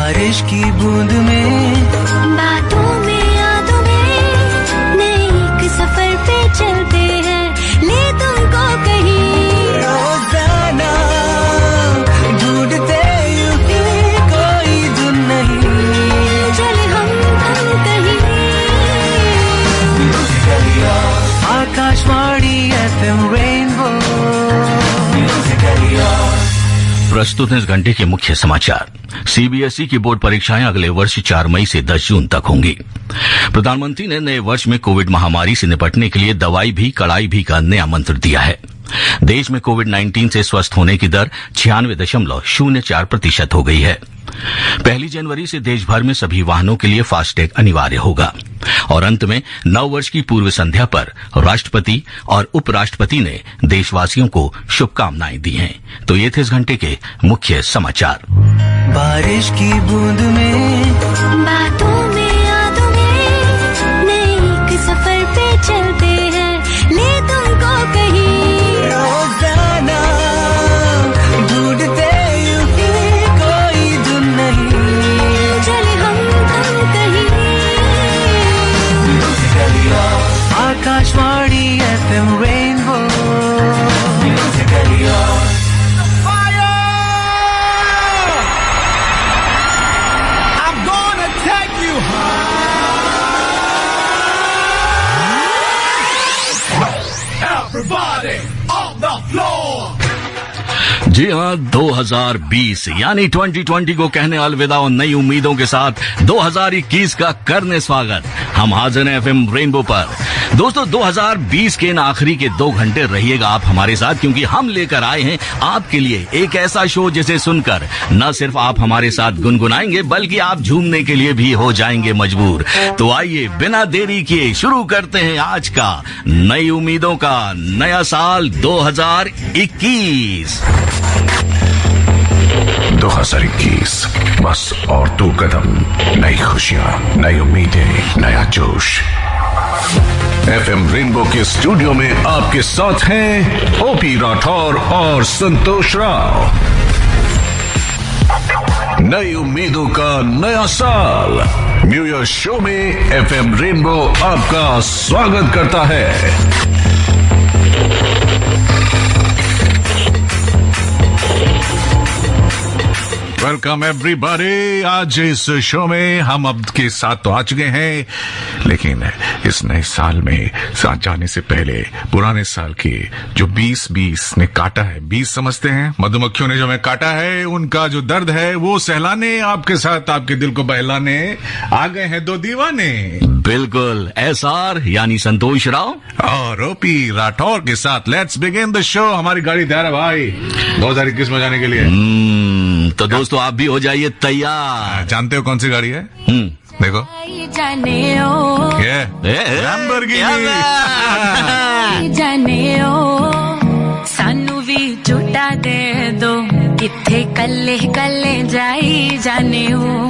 बारिश की बूंद में, बातों में, यादों में, नए एक सफर पे चलते हैं, ले तुमको कहीं। रोजाना ढूंढते यूं ही कोई धुन नहीं, चले हम कहीं। Akashvani FM rainbow. प्रस्तुत है इस घंटे के मुख्य समाचार। सीबीएसई की बोर्ड परीक्षाएं अगले वर्ष 4 मई से 10 जून तक होंगी। प्रधानमंत्री ने नए वर्ष में कोविड महामारी से निपटने के लिए दवाई भी कड़ाई भी का नया मंत्र दिया है। देश में कोविड-19 से स्वस्थ होने की दर 96.04% हो गई है। 1 जनवरी से देश भर में सभी वाहनों के लिए फास्टैग अनिवार्य होगा। और अंत में नव वर्ष की पूर्व संध्या पर राष्ट्रपति और उपराष्ट्रपति ने देशवासियों को शुभकामनाएं दी हैं। तो ये थे इस घंटे के मुख्य समाचार। बारिश की बूंद में, बातों में, यादों में, नए एक सफर पे चलते हैं, ले तुमको कहीं। रोजाना ढूंढते यूं ही कोई धुन नहीं, चले हम कहीं। Akashvani FM rainbow. जी हाँ, 2020 यानी 2020 को कहने अलविदा और नई उम्मीदों के साथ 2021 का करने स्वागत। हम हाजिर हैं एफएम रेनबो पर। दोस्तों, 2020 के इन आखिरी के 2 घंटे रहिएगा आप हमारे साथ, क्योंकि हम लेकर आए हैं आपके लिए एक ऐसा शो जिसे सुनकर न सिर्फ आप हमारे साथ गुनगुनाएंगे बल्कि आप झूमने के लिए भी हो जाएंगे मजबूर। तो आइए बिना देरी किए शुरू करते हैं आज का नई उम्मीदों का नया साल 2021। 2021 बस और 2 कदम, नई खुशियां, नई उम्मीदें, नया जोश। एफएम रेनबो के स्टूडियो में आपके साथ हैं ओपी राठौर और संतोष राव। नई उम्मीदों का नया साल न्यू ईयर शो में एफएम रेनबो आपका स्वागत करता है। Welcome everybody. आज इस शो में हम अब के साथ तो आ चुके हैं, लेकिन इस नए साल में साथ जाने से पहले पुराने साल के जो 2020 ने काटा है, 20 समझते हैं, मधुमक्खियों ने जो हमें काटा है, उनका जो दर्द है वो सहलाने आपके साथ आपके दिल को बहलाने आ गए हैं 2 दीवाने। बिल्कुल, एसआर यानी संतोष राव और ओपी राठौर के साथ लेट्स बिगिन द शो। हमारी गाड़ी तैयार है भाई 2021 में जाने के लिए। तो दोस्तों आप भी हो जाइए तैयार। जानते हो कौन सी गाड़ी है? देखो, सानू भी झूठा दे दो, किथे कल्ले कल्ले जाई जाने हो।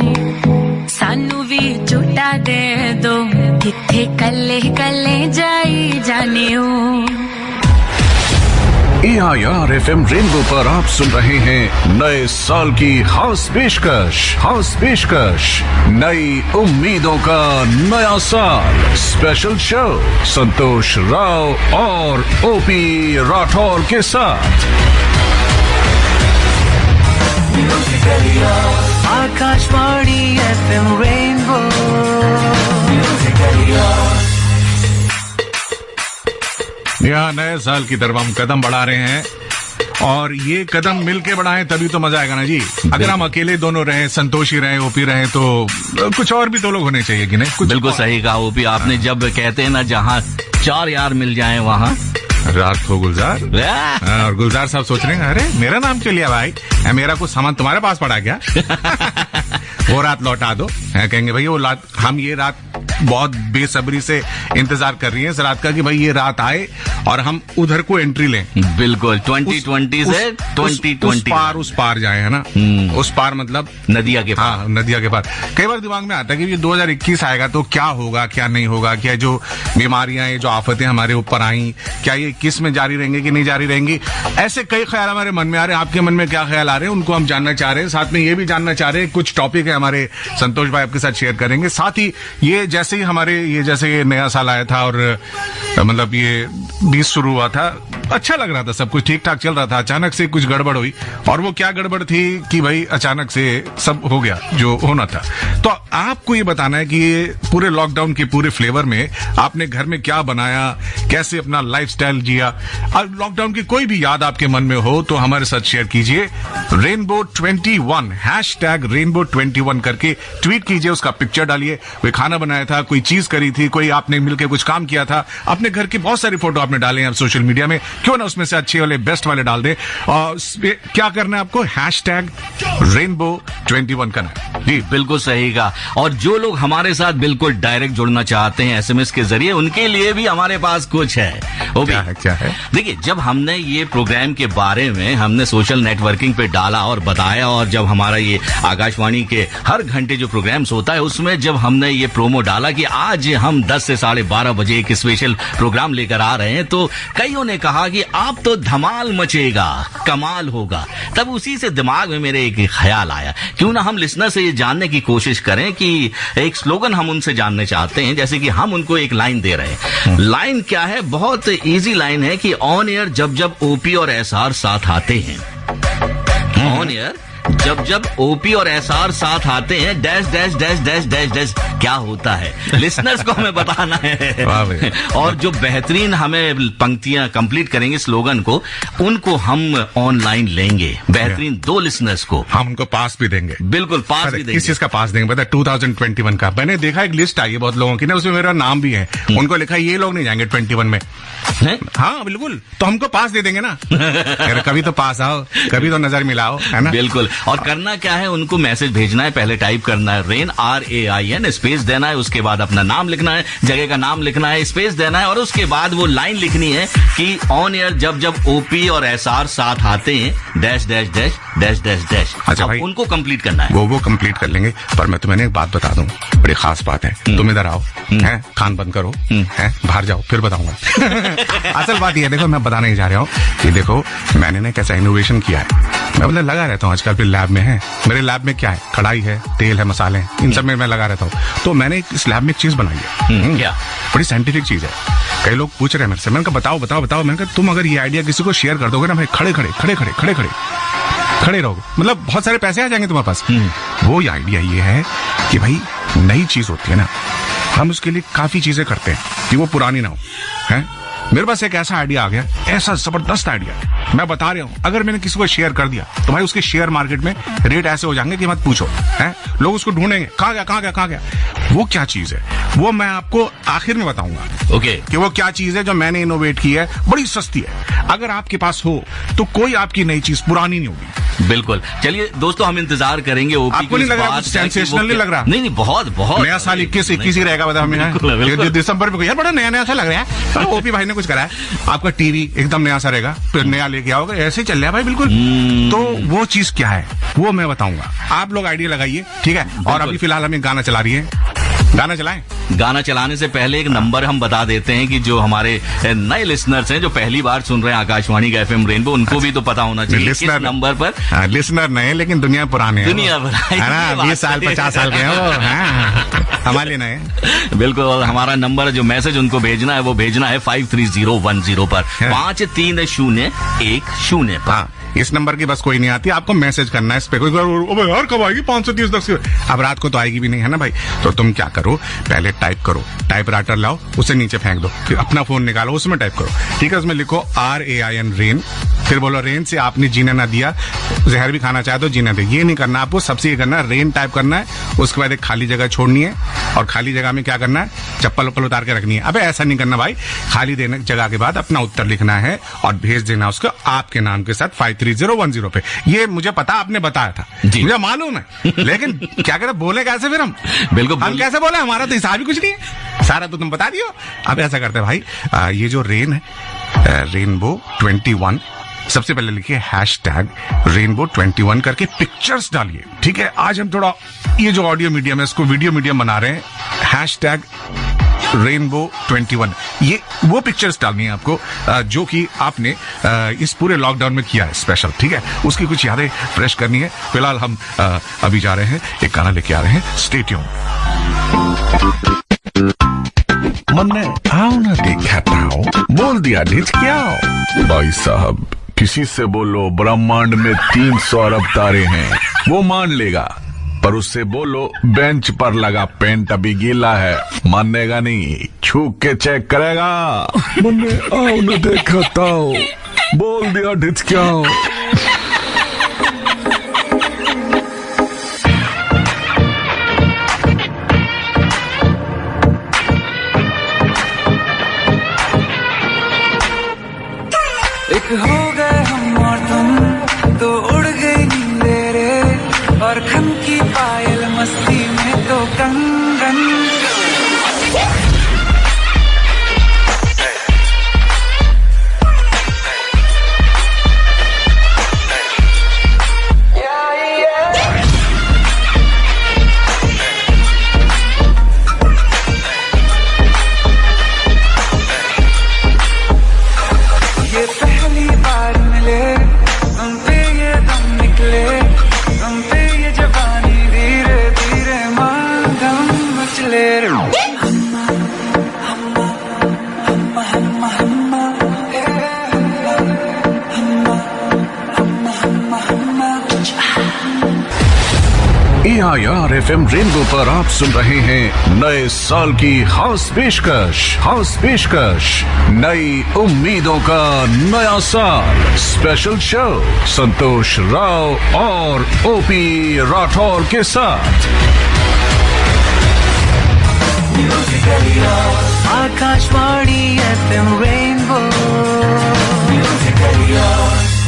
सानू भी झूठा दे दो, किथे कल्ले कल्ले जाई जाने हो। AIR FM रेनबो पर आप सुन रहे हैं नए साल की खास पेशकश, नई उम्मीदों का नया साल स्पेशल शो संतोष राव और ओपी राठौर के साथ। Akashvani FM rainbow. यहाँ नए साल की तरफ हम कदम बढ़ा रहे हैं, और ये कदम मिलके बढ़ाएं तभी तो मजा आएगा ना जी। अगर हम अकेले दोनों रहे, संतोषी रहे, ओपी रहे, तो कुछ और भी तो लोग होने चाहिए कि नहीं? कुछ बिल्कुल सही कहा ओपी आपने। जब कहते हैं ना, जहाँ 4 यार मिल जाएं वहाँ रात हो गुलजार। और गुलजार साहब सोच रहे हैं, अरे मेरा नाम क्यों लिया भाई? मेरा कुछ सामान तुम्हारे पास पड़ा क्या? वो रात लौटा दो। कहेंगे भैया वो रात, हम ये रात बहुत बेसब्री से इंतजार कर रही हैं इस रात का कि भाई ये रात आए और हम उधर को एंट्री लें। बिल्कुल 2020 से 2020 उस पार जाए, है ना। उस पार मतलब नदिया के पार। हाँ, नदिया के पार। कई बार दिमाग में आता है कि ये 2021 आएगा तो क्या होगा क्या नहीं होगा, क्या जो बीमारियां ये जो आफतें हमारे ऊपर आई क्या ये 21 में जारी रहेंगे कि नहीं जारी रहेंगी। ऐसे कई ख्याल हमारे मन में आ रहे हैं। आपके मन में क्या ख्याल आ रहे हैं उनको हम जानना चाह रहे हैं। साथ में ये भी जानना चाह रहे हैं, कुछ टॉपिक है हमारे संतोष भाई आपके साथ शेयर करेंगे। साथ ही ये जैसे ही हमारे ये जैसे ये नया साल आया था और मतलब ये 20 शुरू हुआ था, अच्छा लग रहा था, सब कुछ ठीक ठाक चल रहा था। अचानक से कुछ गड़बड़ हुई और वो क्या गड़बड़ थी कि भाई अचानक से सब हो गया जो होना था। तो आपको ये बताना है कि ये पूरे लॉकडाउन के पूरे फ्लेवर में आपने घर में क्या बनाया, कैसे अपना लाइफस्टाइल जिया। और लॉकडाउन की कोई भी याद आपके मन में हो तो हमारे साथ शेयर कीजिए। Rainbow21 #Rainbow21 करके ट्वीट कीजिए, उसका पिक्चर डालिए। कोई खाना बनाया था, कोई चीज करी थी, कोई आपने मिलकर कुछ काम किया था, अपने घर की बहुत सारी फोटो आपने डाले हैं सोशल मीडिया में, क्यों ना उसमें से अच्छे वाले बेस्ट वाले डाल दें। और क्या करना है आपको, #Rainbow21 करना है। जी बिल्कुल सही कहा। और जो लोग हमारे साथ बिल्कुल डायरेक्ट जुड़ना चाहते हैं SMS के जरिए, उनके लिए भी हमारे पास कुछ है। वो भी क्या है? देखिए, जब हमने ये प्रोग्राम के बारे में हमने सोशल नेटवर्किंग पे डाला और बताया, और जब हमारा ये आकाशवाणी के हर घंटे जो प्रोग्राम्स होता है उसमें जब हमने ये प्रोमो डाला कि आज हम 10 से 12:30 बजे एक स्पेशल प्रोग्राम लेकर आ रहे हैं, तो कईयों ने कहा कि आप तो धमाल मचेगा, कमाल होगा। तब उसी से दिमाग में मेरे एक ख्याल आया, क्यों ना हम लिसनर से ये जानने की कोशिश करें कि एक स्लोगन हम उनसे जानने चाहते हैं। जैसे कि हम उनको एक लाइन दे रहे हैं। लाइन क्या है? बहुत इजी लाइन है कि ऑन एयर जब जब OP और SR साथ आते हैं, ऑन एयर जब जब OP और SR साथ आते हैं, dash dash dash dash dash dash क्या होता है, लिसनर्स को हमें बताना है। और जो बेहतरीन हमें पंक्तियां कंप्लीट करेंगे स्लोगन को, उनको हम ऑनलाइन लेंगे। बेहतरीन 2 लिसनर्स को हम उनको पास भी देंगे। बिल्कुल पास भी देंगे। किस चीज का पास देंगे पता? 2021 का। मैंने देखा एक लिस्ट आई है बहुत लोगों की ना, उसमें मेरा नाम भी है। उनको लिखा ये लोग नहीं जाएंगे 21 में। हाँ बिल्कुल, तो हमको पास दे देंगे ना। कभी तो पास आओ, कभी तो नजर मिलाओ, है ना। बिल्कुल। और करना क्या है, उनको मैसेज भेजना है, पहले टाइप करना है रेन RAIN, स्पेस देना है, उसके बाद अपना नाम लिखना है, जगह का नाम लिखना है, स्पेस देना है, और उसके बाद वो लाइन लिखनी है कि ऑन एयर जब जब OP और SR साथ आते हैं, dash dash dash dash dash dash. अच्छा भाई, उनको कंप्लीट करना है। वो कंप्लीट कर लेंगे। पर मैं तुम्हें एक बात बता दूं, बड़ी खास बात है। तुम इधर आओ, है कान बंद करो, है बाहर जाओ, फिर बताऊंगा। असल बात ये देखो, मैं बताने ही जा रहा हूँ कि देखो मैंने ना कैसा इनोवेशन किया है। मैं मतलब लगा रहता हूँ आजकल, फिर लैब में है, मेरे लैब में क्या है, कढ़ाई है, तेल है, मसाले हैं, इन सब में मैं लगा रहता हूँ। तो मैंने इस लैब में एक चीज बनाई है, क्या बड़ी साइंटिफिक चीज है। कई लोग पूछ रहे हैं मेरे से, मैंने कहा बताओ बताओ बताओ। मैंने कहा तुम अगर ये आइडिया किसी को शेयर कर दोगे ना भाई, खड़े रहोगे, मतलब बहुत सारे पैसे आ जाएंगे तुम्हारे पास। वो आइडिया ये है कि भाई नई चीज होती है ना, हम उसके लिए काफी चीजें करते हैं कि वो पुरानी ना हो, है। मेरे पास एक ऐसा आइडिया आ गया, ऐसा जबरदस्त आइडिया, मैं बता रहा हूं, अगर मैंने किसी को शेयर कर दिया तो भाई उसके शेयर मार्केट में रेट ऐसे हो जाएंगे कि मत पूछो, है। लोग उसको ढूंढेंगे, कहां गया। वो क्या चीज है वो मैं आपको आखिर में बताऊंगा। ओके। कि वो क्या चीज है जो मैंने इनोवेट की है, बड़ी सस्ती है। अगर आपके पास हो तो कोई आपकी नई चीज पुरानी नहीं होगी। बिल्कुल। चलिए दोस्तों, हम इंतजार करेंगे OP। आपको नहीं लग रहा कुछ सेंसेशनल नहीं लग रहा? नहीं, बहुत नया साल 21 ही रहेगा, बता हमें दिसंबर में यार बड़ा नया सा लग रहा है। OP भाई ने कुछ करा है, आपका टीवी एकदम नया सा रहेगा, फिर नया लेके आओगे, ऐसे ही चल रहा है भाई बिल्कुल। तो वो चीज क्या है वो मैं बताऊंगा, आप लोग आइडिया लगाइए, ठीक है। और अभी फिलहाल हमें गाना चला रही है, गाना चलाएं। गाना चलाने से पहले एक नंबर हम बता देते हैं कि जो हमारे नए लिसनर्स हैं, जो पहली बार सुन रहे हैं आकाशवाणी का FM रेनबो, उनको भी तो पता होना चाहिए किस नंबर पर। लिसनर नए लेकिन दुनिया पुराने, दुनिया पुराने है ना, 20 साल 50 साल के हैं वो, हमारे लिए नए। बिल्कुल। और हमारा नंबर जो मैसेज उनको भेजना है वो भेजना है 53010 पर, 53010 पर। इस नंबर की बस कोई नहीं आती, आपको मैसेज करना है इस पे। कोई यार कब आएगी 530 10? अब रात को तो आएगी भी नहीं, है ना भाई। तो तुम क्या करो, पहले टाइप करो, टाइप राइटर लाओ, उसे नीचे फेंक दो, फिर अपना फोन निकालो, उसमें टाइप करो, ठीक है। उसमें लिखो RAIN रेन, फिर बोलो रेन से आपने जीने ना दिया, जहर भी खाना चाहे तो जीने दे। ये नहीं करना आपको, सबसे ये करना है रेन टाइप करना है, उसके बाद एक खाली जगह छोड़नी है, और खाली जगह में क्या करना है, चप्पल वप्पल उतार के रखनी है। अबे ऐसा नहीं करना भाई, खाली देने जगह के बाद अपना उत्तर लिखना है और भेज देना उसको आपके नाम के साथ 53010 पे। ये मुझे पता, आपने बताया था, मुझे मालूम है, लेकिन क्या करें, बोले कैसे फिर हम? बिल्कुल हम कैसे बोले, हमारा तो हिसाब भी कुछ नहीं है, सारा तो तुम बता दियो। अब ऐसा करते हैं भाई, ये जो रेन है, रेनबो 21, सबसे पहले लिखिए #Rainbow21 करके पिक्चर्स डालिए, ठीक है। आज हम थोड़ा ये जो ऑडियो मीडियम है इसको वीडियो मीडियम बना रहे हैं। #Rainbow21, ये वो पिक्चर्स डालनी है आपको जो कि आपने इस पूरे लॉकडाउन में किया है स्पेशल, ठीक है। उसकी कुछ यादें फ्रेश करनी है। फिलहाल हम अभी जा रहे हैं, एक गाना लेके आ रहे हैं, स्टे ट्यून। मन में आओ ना देखा आओ, बोल दिया ढिच क्या हो। भाई साहब, किसी से बोलो ब्रह्मांड में 300 अरब तारे हैं, वो मान लेगा। पर उससे बोलो बेंच पर लगा पेंट अभी गीला है, मानेगा नहीं, छू के चेक करेगा। मन्ने आओ न देखा ताओ, बोल दिया ढिचक्याओ। एक हो गए हम और तुम, तो उड़ गई नींदें रे, और खन की पायल मस्ती में तो कंगन। ये पहली बार मिले, हम पे ये दम निकले, हम पे ये जवानी धीरे धीरे मांगम मचले रे। AIR FM रेनबो पर आप सुन रहे हैं नए साल की खास पेशकश, नई उम्मीदों का नया साल स्पेशल शो संतोष राव और OP राठौर के साथ। Akashvani FM rainbow.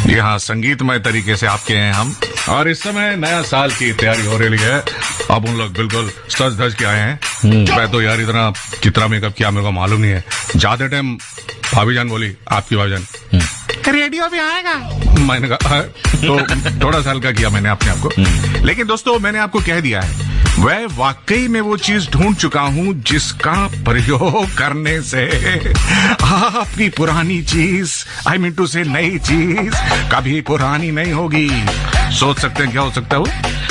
जी हाँ, संगीतमय तरीके से आपके हैं हम, और इस समय नया साल की तैयारी हो रही है। अब उन लोग बिल्कुल सज धज के आए हैं। मैं तो यार इतना कितना मेकअप किया मेरे को मालूम नहीं है। जाते टाइम भाभी जान बोली, आपकी भाभी जान रेडियो भी आएगा, मैंने कहा तो थोड़ा सा हल्का किया मैंने अपने आप को। लेकिन दोस्तों, मैंने आपको कह दिया है, वह वाकई में वो चीज ढूंढ चुका हूं जिसका प्रयोग करने से आपकी पुरानी चीज, आई मीन टू से नई चीज कभी पुरानी नहीं होगी। सोच सकते हैं क्या हो सकता है वो?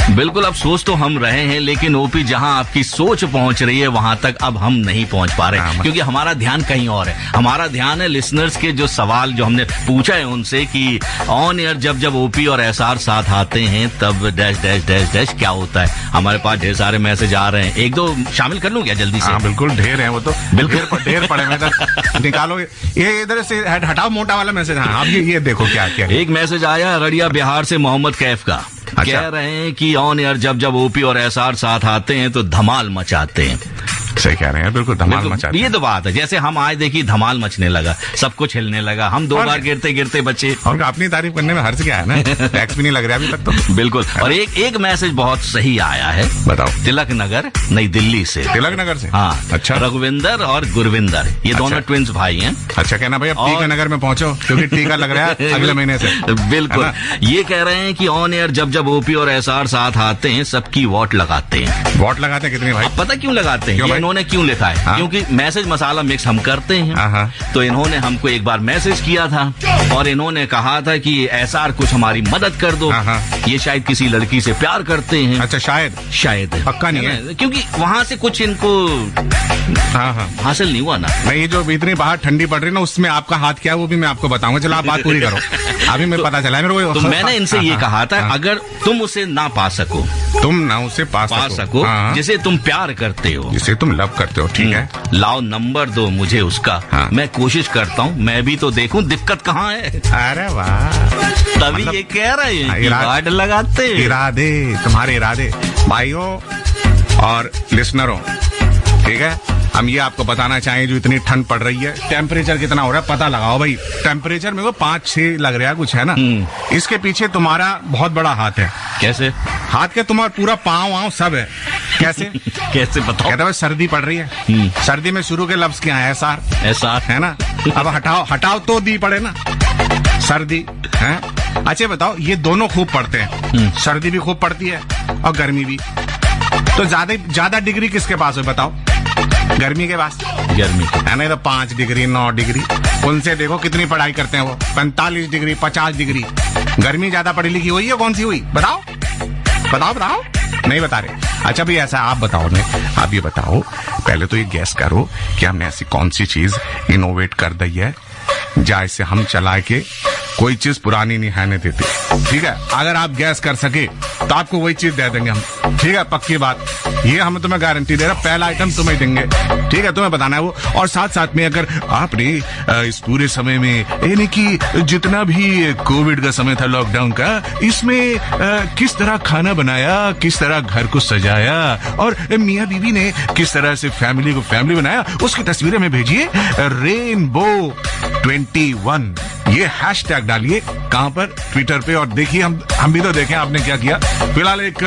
बिल्कुल, अब सोच तो हम रहे हैं, लेकिन ओपी जहां आपकी सोच पहुंच रही है वहां तक अब हम नहीं पहुंच पा रहे, क्योंकि हमारा ध्यान कहीं और है। हमारा ध्यान है लिसनर्स के जो सवाल जो हमने पूछा है उनसे कि ऑन एयर जब ओपी और एसआर साथ आते हैं तब डैश डैश डैश डैश क्या होता है। हमारे पास ढेर सारे मैसेज आ रहे हैं, एक दो शामिल कर लूं क्या जल्दी से? हाँ बिल्कुल, ढेर है वो तो, बिल्कुल ढेर पड़े हैं, निकालो ये इधर से हटाओ मोटा वाला मैसेज। हाँ, आप ये देखो क्या क्या। एक मैसेज आया रड़िया बिहार से मोहम्मद कैफ का। अच्छा। कह रहे हैं कि ऑन एयर जब ओपी और एसआर साथ आते हैं तो धमाल मचाते हैं। सही कह रहे हैं, बिल्कुल धमाल मचाते हैं। ये तो बात है, जैसे हम आए देखिए धमाल मचने लगा, सब कुछ हिलने लगा, हम 2 बार गिरते गिरते बचे। और अपनी तारीफ करने में हर्ज क्या है ना, टैक्स भी नहीं लग रहा अभी तक तो। बिल्कुल। और एक मैसेज बहुत सही आया है, बताओ। तिलक नगर नई दिल्ली से। तिलक नगर से? हाँ। अच्छा। रघुविंदर और गुरविंदर, ये दोनों ट्विंस भाई हैं। अच्छा, कहना भाई अब टीका नगर में पहुंचो, क्योंकि टीका लग रहा है अगले महीने से। बिल्कुल। ये कह रहे हैं कि ऑन एयर जब ओपी और एसआर साथ आते हैं सबकी वोट लगाते हैं। वोट लगाते हैं कितने भाई? पता क्यों लगाते हैं? ये इन्होंने क्यों लिखा है? हाँ? क्योंकि मैसेज मसाला मिक्स हम करते हैं, तो इन्होंने हमको एक बार मैसेज किया था और इन्होंने कहा था कि एसआर कुछ हमारी मदद कर दो। ये शायद किसी लड़की से प्यार करते हैं। अच्छा, शायद पक्का नहीं है, क्योंकि वहां से कुछ इनको हासिल नहीं हुआ ना। नहीं, ये जो इतनी बाहर ठंडी पड़ रही है ना, उसमें आपका हाथ क्या है वो भी मैं आपको बताऊंगा। चलो आप बात पूरी करो। अभी मैं पता चला मेरे को। तो मैंने इनसे ये कहा था, अगर तुम उसे ना पा सको, तुम ना उसे पा सको, जिसे तुम प्यार करते हो, जिसे तुम लव करते हो, ठीक है, लाओ नंबर दो मुझे उसका। मैं कोशिश करता हूँ, मैं भी तो देखूं दिक्कत कहाँ है। अरे वाह, तभी ये कह रहे हैं कि गार्ड लगाते। तुम्हारे इरादे भाइयों और लिसनरों, ठीक है, हम ये आपको बताना चाहें, जो इतनी ठंड पड़ रही है, टेम्परेचर कितना हो रहा है पता लगाओ भाई। टेम्परेचर मेरे को 5-6 लग रहा है कुछ, है ना। इसके पीछे तुम्हारा बहुत बड़ा हाथ है। कैसे? हाथ के तुम्हारा पूरा पाँव वाँव सब है। कैसे? कैसे बताओ? कहता है सर्दी पड़ रही है। सर्दी में शुरू के लफ्ज क्या है? एसार है ना। अब हटाओ तो दी पड़े ना, सर्दी है। अच्छा बताओ, ये दोनों खूब पड़ते हैं, सर्दी भी खूब पड़ती है और गर्मी भी। तो ज्यादा डिग्री किसके पास है बताओ? गर्मी के पास। गर्मी है ना। तो 5 डिग्री 9 डिग्री उनसे देखो कितनी पढ़ाई करते हैं वो, 45 डिग्री 50 डिग्री। गर्मी ज्यादा पढ़ी लिखी हुई है कौन सी हुई? बताओ नहीं बता रहे। अच्छा भाई ऐसा आप बताओ ने, आप ये बताओ पहले तो ये गैस करो कि हमने ऐसी कौन सी चीज इनोवेट कर दी है जैसे हम चला के कोई चीज पुरानी नहीं रहने देते। ठीक है, अगर आप गैस कर सके तो आपको वही चीज दे देंगे हम। ठीक है, पक्की बात, ये हम तुम्हें गारंटी दे रहे, पहला आइटम तुम्हें देंगे। ठीक है, तुम्हें बताना है वो। और साथ साथ में अगर आपने इस पूरे समय में, यानी कि जितना भी कोविड का समय था, लॉकडाउन का, इसमें किस तरह खाना बनाया, किस तरह घर को सजाया और मियाँ बीवी ने किस तरह से फैमिली बनाया, उसकी तस्वीरें में भेजिए Rainbow21 ये हैशटैग डालिए। कहां पर? ट्विटर पे। और देखिए हम भी तो देखें आपने क्या किया। फिलहाल एक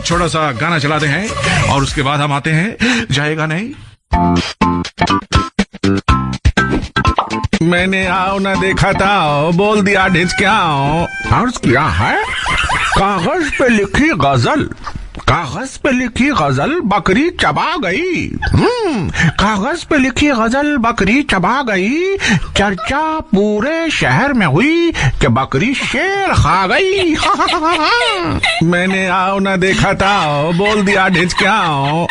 छोटा सा गाना चलाते हैं और उसके बाद हम आते हैं जाएगा नहीं। मैंने आओ ना देखा था, बोल दिया ढिच क्या अर्ज किया है। कागज पे लिखी गजल, कागज पे लिखी गजल बकरी चबा गई। कागज पे लिखी गजल बकरी चबा गई। चर्चा पूरे शहर में हुई कि बकरी शेर खा गई। मैंने आओ ना देखा था, बोल दिया ढिच क्या।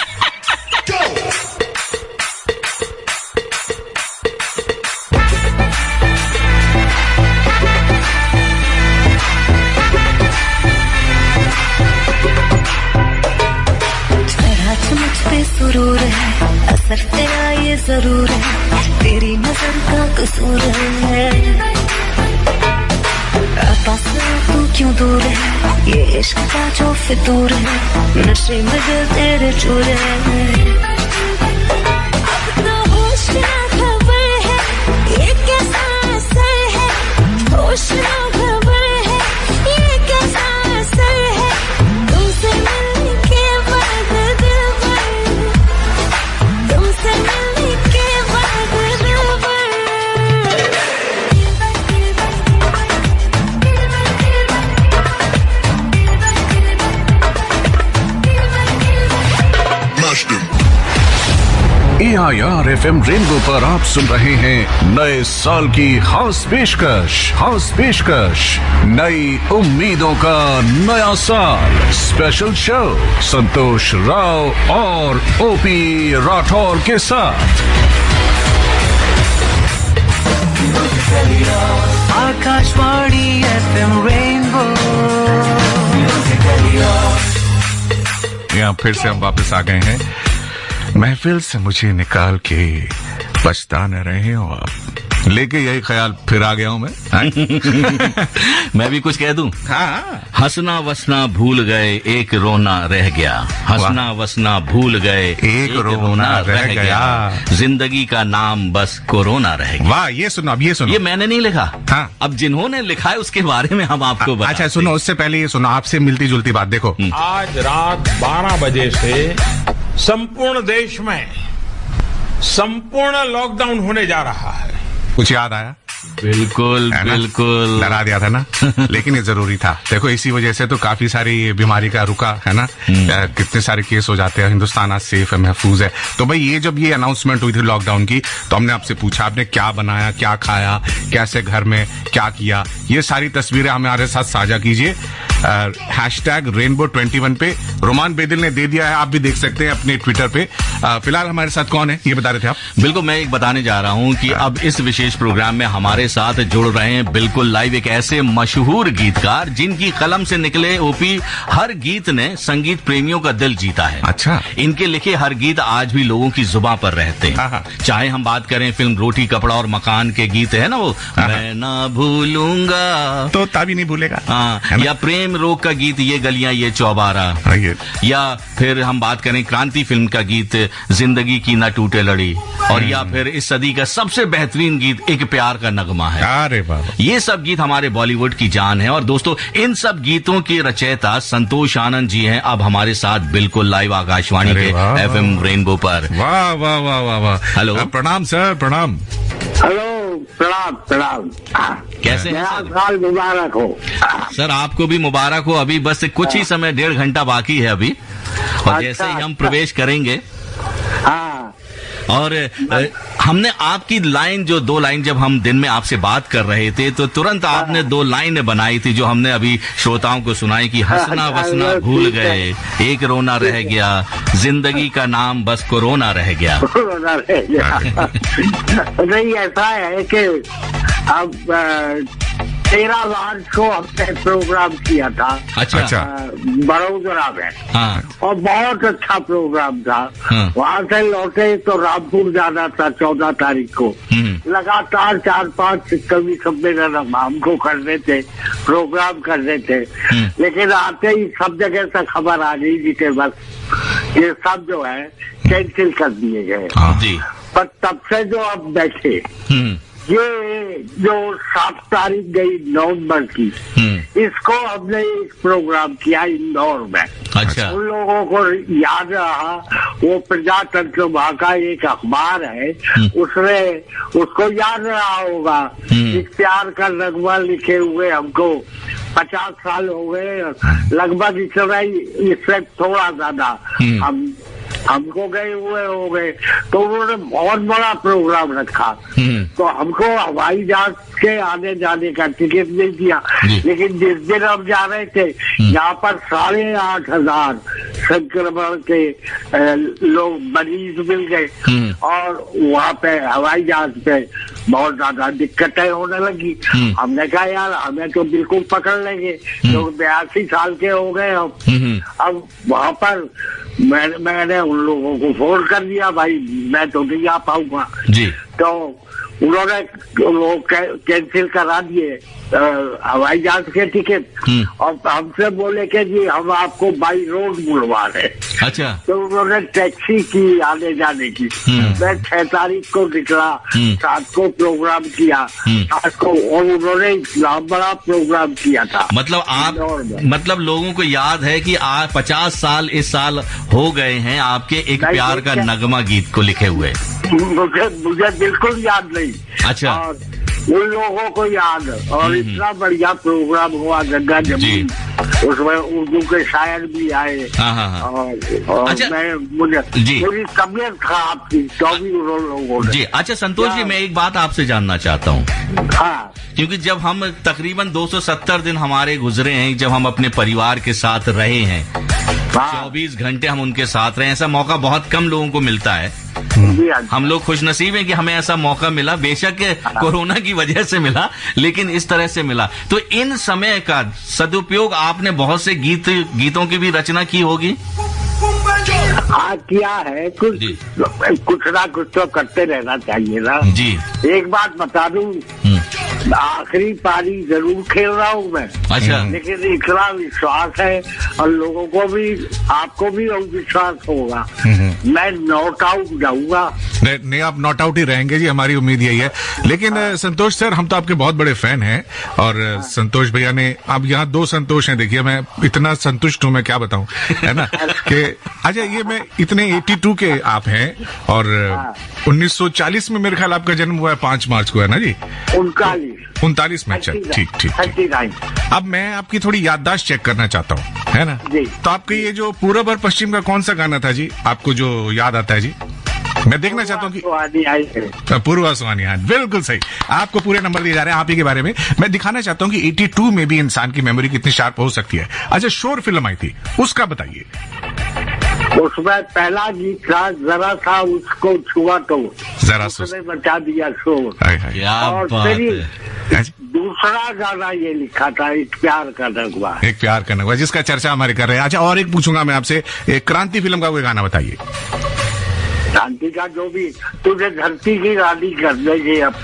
सुरूर है, असर तेरा ये जरूर है, तेरी नजर का कसूर है। पास तू क्यों दूर है, ये इश्क का जो फितूर है, नशे में दिल तेरे चूर है। अब तो होश ना खबर है, ये कैसा असर है, होश ना खबर है, ये कैसा असर है, तुमसे मिलने के बाद दिल भर, तुमसे मिलने के बाद दिल भर। AIR FM रेनबो पर आप सुन रहे हैं नए साल की खास पेशकश, नई उम्मीदों का नया साल स्पेशल शो संतोष राव और OP राठौर के साथ। Akashvani FM rainbow. यहाँ फिर से हम वापस आ गए हैं। महफिल से मुझे निकाल के पछता न रहे हो आप, लेके यही ख्याल फिर आ गया हूं मैं। मैं भी कुछ कह दूं? हाँ। हंसना वसना भूल गए, एक रोना रह गया। हंसना वसना भूल गए, एक रोना रह गया। जिंदगी का नाम बस कोरोना रह गया। वाह, ये सुनो, अब ये सुनो। ये मैंने नहीं लिखा। हाँ। अब जिन्होंने लिखा है उसके बारे में हम आपको बताते। अच्छा सुनो, उससे पहले ये सुनो, आपसे मिलती जुलती बात देखो। आज रात 12 बजे से संपूर्ण देश में संपूर्ण लॉकडाउन होने जा रहा है। कुछ याद आया? बिल्कुल बिल्कुल, डरा दिया था ना। लेकिन ये जरूरी था। देखो इसी वजह से तो काफी सारी बीमारी का रुका है ना। कितने सारे केस हो जाते हैं। हिंदुस्तान आज सेफ है, महफूज है। तो भाई ये जब ये अनाउंसमेंट हुई थी लॉकडाउन की, तो हमने आपसे पूछा आपने क्या बनाया, क्या खाया, कैसे घर में क्या किया। ये सारी तस्वीरें हमारे साथ साझा कीजिए। हैशटैग Rainbow21 पे रोमान बेदिल ने दे दिया है, आप भी देख सकते हैं अपने ट्विटर पे। फिलहाल हमारे साथ कौन है ये बता रहे थे आप? बिल्कुल, मैं एक बताने जा रहा हूं कि अब इस विशेष प्रोग्राम में हमारे साथ जुड़ रहे हैं बिल्कुल लाइव एक ऐसे मशहूर गीतकार जिनकी कलम से निकले ओपी हर गीत ने संगीत प्रेमियों का दिल जीता है। अच्छा। इनके लिखे हर गीत आज भी लोगों की जुबान पर रहते हैं। चाहे हम बात करें फिल्म रोटी कपड़ा और मकान के गीत है ना, वो मैं ना भूलूंगा तो तभी नहीं भूलेगा। हाँ, या प्रेम रोग का गीत ये गलियां ये चौबारा, या फिर हम बात करें क्रांति फिल्म का गीत जिंदगी की ना टूटे लड़ी, और या फिर इस सदी का सबसे बेहतरीन गीत एक प्यार का नगमा है। अरे बाबा, ये सब गीत हमारे बॉलीवुड की जान है। और दोस्तों, इन सब गीतों के रचयिता संतोष आनंद जी हैं, अब हमारे साथ बिल्कुल लाइव आकाशवाणी के FM रेनबो पर। वाह वाह वाह वाह वाह। हेलो, प्रणाम सर, प्रणाम। हेलो, प्रणाम प्रणाम। कैसे हैं नया साल मुबारक हो। सर? आपको भी मुबारक हो। अभी बस कुछ ही समय, 1.5 घंटा बाकी है अभी, और जैसे ही हम प्रवेश करेंगे, हाँ, और हमने आपकी लाइन, जो 2 लाइन जब हम दिन में आपसे बात कर रहे थे, तो तुरंत आपने 2 लाइन बनाई थी जो हमने अभी श्रोताओं को सुनाई कि हंसना वसना भूल गए, एक रोना रह गया, जिंदगी का नाम बस कोरोना रह गया। कोरोना रह गया। नहीं, ऐसा है कि अब 13 मार्च को हमने प्रोग्राम किया था। अच्छा। बड़ोदरा में। हाँ। और बहुत अच्छा प्रोग्राम था। हाँ। वहाँ से लौटे तो रामपुर जाना था 14 तारीख को। लगातार 4-5 कवि सम्मेलन हमको करने थे, प्रोग्राम करने थे, लेकिन आते ही सब जगह से खबर आ गई थी कि बस ये सब जो है कैंसिल कर दिए गए। जी। पर तब से जो अब बैठे, ये जो 7 तारीख गई नवंबर की, इसको हमने एक प्रोग्राम किया इंदौर में। अच्छा। उन लोगों को याद रहा, वो प्रजातंत्र वहाँ का एक अखबार है, उसने उसको याद रहा होगा। इस प्यार का नगमा लिखे हुए हमको 50 साल हो गए, लगभग इतना ही, इससे थोड़ा ज्यादा हमको गए हुए हो गए। तो उन्होंने बहुत बड़ा प्रोग्राम रखा, तो हमको हवाई जहाज के आने जाने का टिकट नहीं दिया, लेकिन जिस दिन हम जा रहे थे, यहाँ पर 8,500 संक्रमण के लोग मरीज मिल गए, और वहाँ पे हवाई जहाज पे बहुत ज्यादा दिक्कतें होने लगी। हमने कहा यार, हमें तो बिल्कुल पकड़ लेंगे, तो 82 साल के हो गए हम। अब वहाँ पर मैंने उन लोगों को फोन कर दिया, भाई मैं तो नहीं आ पाऊंगा जी। तो उन्होंने कैंसिल करा दिए हवाई जहाज के टिकट, और हमसे बोले कि जी हम आपको बाई रोड बुलवा रहे। अच्छा। तो उन्होंने टैक्सी की आने जाने की। मैं 6 तारीख को निकला, 7 को प्रोग्राम किया, 8 को, और उन्होंने इतना बड़ा प्रोग्राम किया था। मतलब आप, मतलब लोगों को याद है कि आज 50 साल इस साल हो गए हैं आपके एक प्यार का नगमा गीत को लिखे हुए। मुझे बिल्कुल याद नहीं। अच्छा। और उन लोगों को याद, और इतना बढ़िया प्रोग्राम हुआ गंगा जमुनी, उसमें उर्दू के शायर भी आए। और अच्छा, मुझे मेरी तबीयत खराब थी, तो भी उन लोगों ने। जी। अच्छा संतोष जी, मैं एक बात आपसे जानना चाहता हूँ। हाँ। क्योंकि जब हम तकरीबन 270 दिन हमारे गुजरे हैं, जब हम अपने परिवार के साथ रहे हैं, 24 घंटे हम उनके साथ रहे, ऐसा मौका बहुत कम लोगों को मिलता है। हम लोग खुशनसीब हैं कि हमें ऐसा मौका मिला, बेशक कोरोना की वजह से मिला, लेकिन इस तरह से मिला। तो इन समय का सदुपयोग आपने बहुत से गीतों की भी रचना की होगी। हाँ, किया है। कुछ ना कुछ तो करते रहना चाहिए ना जी। एक बात बता दूं, आखिरी पारी जरूर खेल रहा हूँ मैं। अच्छा। लेकिन इतना विश्वास है, और लोगों को भी, आपको भी विश्वास होगा, मैं नॉट आउट जाऊंगा। नहीं, आप नॉट आउट ही रहेंगे जी, हमारी उम्मीद यही है। लेकिन संतोष सर, हम तो आपके बहुत बड़े फैन हैं, और संतोष भैया ने, अब यहाँ 2 संतोष हैं, देखिए मैं इतना संतुष्ट हूँ, मैं क्या बताऊँ, है ना। कि अच्छा, ये मैं इतने 82 के आप हैं, और 1940 में मेरे ख्याल आपका जन्म हुआ है 5 मार्च को, है ना जी। 39 में। अच्छा, ठीक। अब मैं आपकी थोड़ी याददाश्त चेक करना चाहता हूँ, है ना जी। तो आपके ये जो पूरब और पश्चिम का कौन सा गाना था जी, आपको जो याद आता है जी? मैं देखना चाहता हूँ कि पूर्वा सुहानी। हाँ, बिल्कुल सही। आपको पूरे नंबर दिए जा रहे हैं आप ही के बारे में। मैं दिखाना चाहता हूँ कि 82 में भी इंसान की मेमोरी कितनी शार्प हो सकती है। अच्छा, शोर फिल्म आई थी, उसका बताइए। उसमें पहला गीत था, जरा सा उसको छुआ तो जरा उसने बचा दिया शोर। और फिर दूसरा गाना ये लिखा था, एक प्यार का नगमा। एक प्यार का नगमा, जिसका चर्चा हमारे कर रहे हैं। अच्छा, और एक पूछूंगा मैं आपसे, एक क्रांति फिल्म का कोई गाना बताइए। क्रांति का जो भी, तुझे धरती की रानी कर देंगे अब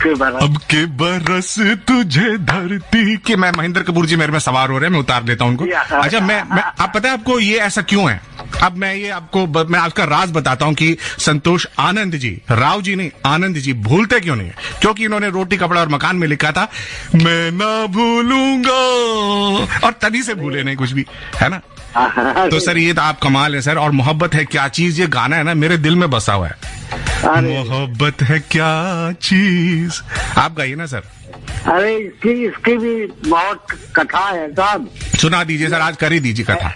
के बरस तुझे धरती की। मैं महेंद्र कपूर जी मेरे में सवार हो रहे हैं, मैं उतार देता हूँ उनको। अच्छा, मैं आप पता है आपको ये ऐसा क्यों है? अब मैं आपका राज बताता हूं कि संतोष आनंद जी, राव जी नहीं, आनंद जी भूलते क्यों नहीं है? क्योंकि इन्होंने रोटी कपड़ा और मकान में लिखा था मैं ना भूलूंगा, और तभी से भूले नहीं कुछ भी, है ना? तो सर ये तो आप कमाल है सर। और मोहब्बत है क्या चीज, ये गाना है ना मेरे दिल में बसा हुआ है। मोहब्बत है क्या चीज, आप गाइए ना सर। अरे इसकी भी बहुत कथा है साहब। सुना दीजिए सर, आज कर ही दीजिए कथा।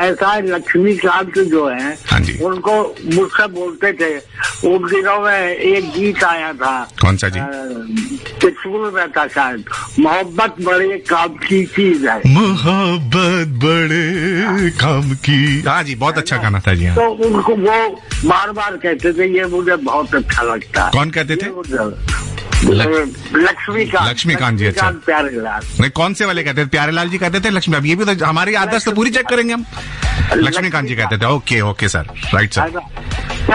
ऐसा है, लक्ष्मीकांत जो है, हाँ जी, उनको मुझसे बोलते थे। उन दिनों में एक गीत आया था। कौन सा जी? स्कूल में था शायद, मोहब्बत बड़े काम की चीज है। मोहब्बत बड़े काम की, हाँ जी, बहुत अच्छा गाना था जी। तो उनको वो बार बार कहते थे, ये मुझे बहुत अच्छा लगता है। कौन कहते थे? लक्ष्मीकांत जी। अच्छा, प्यारेलाल नहीं, कौन से वाले कहते थे? प्यारेलाल जी कहते थे, लक्ष्मी, अब ये भी तो हमारी आदत तो पूरी चेक करेंगे हम। लक्ष्मीकांत जी कहते थे। Okay sir, right sir. तो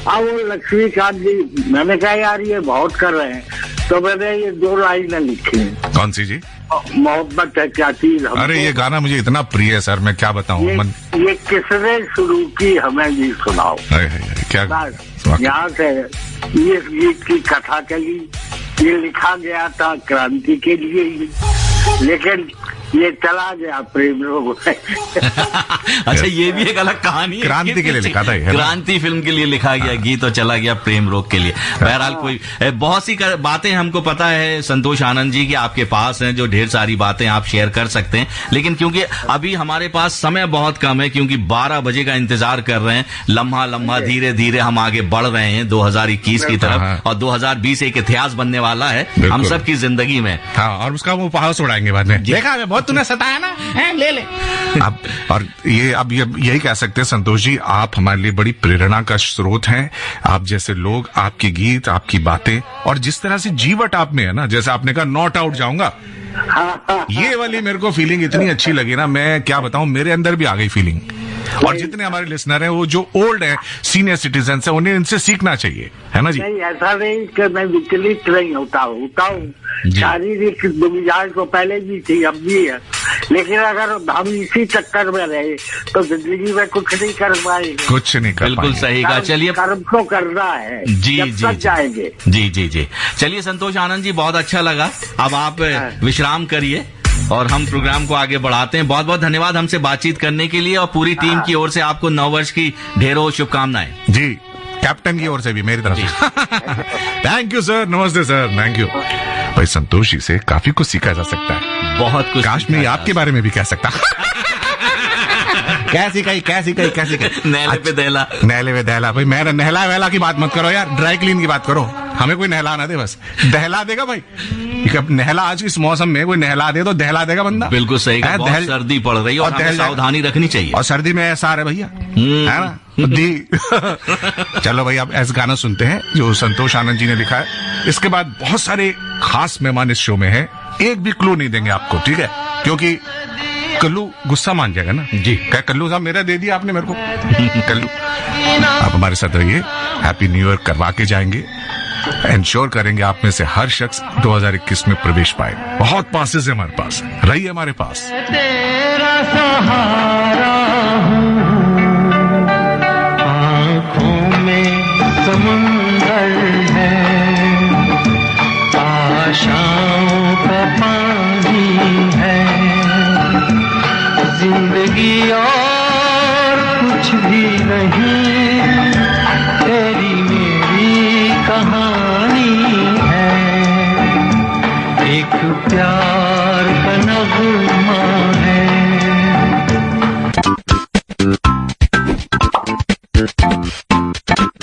अब वो लक्ष्मीकांत जी, मैंने कहा यार ये बहुत कर रहे हैं, तो मैंने ये 2 लाइनें लिखी। कौन सी जी? मोहब्बत है क्या चीज। अरे ये गाना मुझे इतना प्रिय है सर, मैं क्या बताऊं। ये किसने शुरू की, हमें भी सुनाओ। क्या यहाँ से इस गीत की कथा चली। ये लिखा गया था क्रांति के लिए ही, लेकिन ये चला गया प्रेम रोग। अच्छा, ये भी एक अलग कहानी है। क्रांति के लिए लिखा था, क्रांति फिल्म के लिए लिखा गया गीत और चला गया प्रेम रोग के लिए। बहरहाल कोई बहुत सी बातें हमको पता है संतोष आनंद जी की आपके पास हैं, जो ढेर सारी बातें आप शेयर कर सकते हैं, लेकिन क्योंकि अभी हमारे पास समय बहुत कम है, क्योंकि 12 बजे का इंतजार कर रहे हैं, लम्हा लम्हा धीरे धीरे हम आगे बढ़ रहे हैं 2021 की तरफ, और 2020 एक इतिहास बनने वाला है हम सब की जिंदगी में। हाँ, और उसका वो उपहास उड़ाएंगे बाद में, देखा है बहुत तूने सताया ना, ले ले। अब यही कह सकते हैं संतोष जी, आप हमारे लिए बड़ी प्रेरणा का स्रोत हैं। आप जैसे लोग, आपके गीत, आपकी बातें, और जिस तरह से जीवट आप में है ना, जैसे आपने कहा नॉट आउट जाऊंगा, ये वाली मेरे को फीलिंग इतनी अच्छी लगी ना, मैं क्या बताऊं, मेरे अंदर भी आ गई फीलिंग। और जितने हमारे लिसनर हैं, वो जो ओल्ड है, सीनियर सिटीजन है, उन्हें इनसे सीखना चाहिए, है ना जी? नहीं, ऐसा नहीं कि मैं विचलित नहीं होता हूँ। शारीरिक दुविधाएं तो पहले भी थी, अब भी है, लेकिन अगर हम इसी चक्कर में रहे तो जिंदगी में कुछ नहीं कर पाएंगे। कुछ नहीं कर बिल्कुल सही कहा। चलिए, कर्म तो करना है, जी जी जाएंगे। जी। चलिए संतोष आनंद जी, बहुत अच्छा लगा। अब आप विश्राम करिए और हम प्रोग्राम को आगे बढ़ाते हैं। बहुत बहुत धन्यवाद हमसे बातचीत करने के लिए, और पूरी टीम की ओर से आपको नववर्ष की ढेरों शुभकामनाएं। जी, कैप्टन की ओर से भी मेरी तरफ से थैंक यू सर, नमस्ते सर, थैंक यू। भाई संतोष जी से काफी कुछ सीखा जा सकता है, बहुत कुछ। काश मैं आपके बारे में भी कह सकता। कैसी कही नहले पे दहला। भाई मेरा नहला वहला की बात मत करो यार, ड्राई क्लीन की बात करो। हमें कोई नहला ना दे, बस दहला देगा भाई। नहला, आज इस मौसम में कोई नहला दे तो दहला देगा बंदा। बिल्कुल सही कहा, बहुत सर्दी पड़ रही है और हमें सावधानी रखनी चाहिए। और सर्दी में ऐसा है भैया, है ना दी। चलो भाई, अब ऐसा गाना सुनते हैं जो संतोष आनंद जी ने लिखा है। इसके बाद बहुत सारे खास मेहमान इस शो में है, एक भी क्लू नहीं देंगे आपको, ठीक है? क्योंकि कल्लू गुस्सा मान जाएगा ना जी। क्या कल्लू साहब, मेरा दे दिया आपने मेरे को। कल्लू, आप हमारे साथ रहिए, हैप्पी न्यू ईयर करवा के जाएंगे। इंश्योर करेंगे आप में से हर शख्स 2021 में प्रवेश पाए। बहुत पासेस है हमारे पास, रहिए हमारे पास। तेरा सहारा आँखों में समुंदर है, आशाओं का पानी है, जिंदगी और कुछ भी नहीं, तेरी मेरी कहानी है, एक प्यार का नगमा है।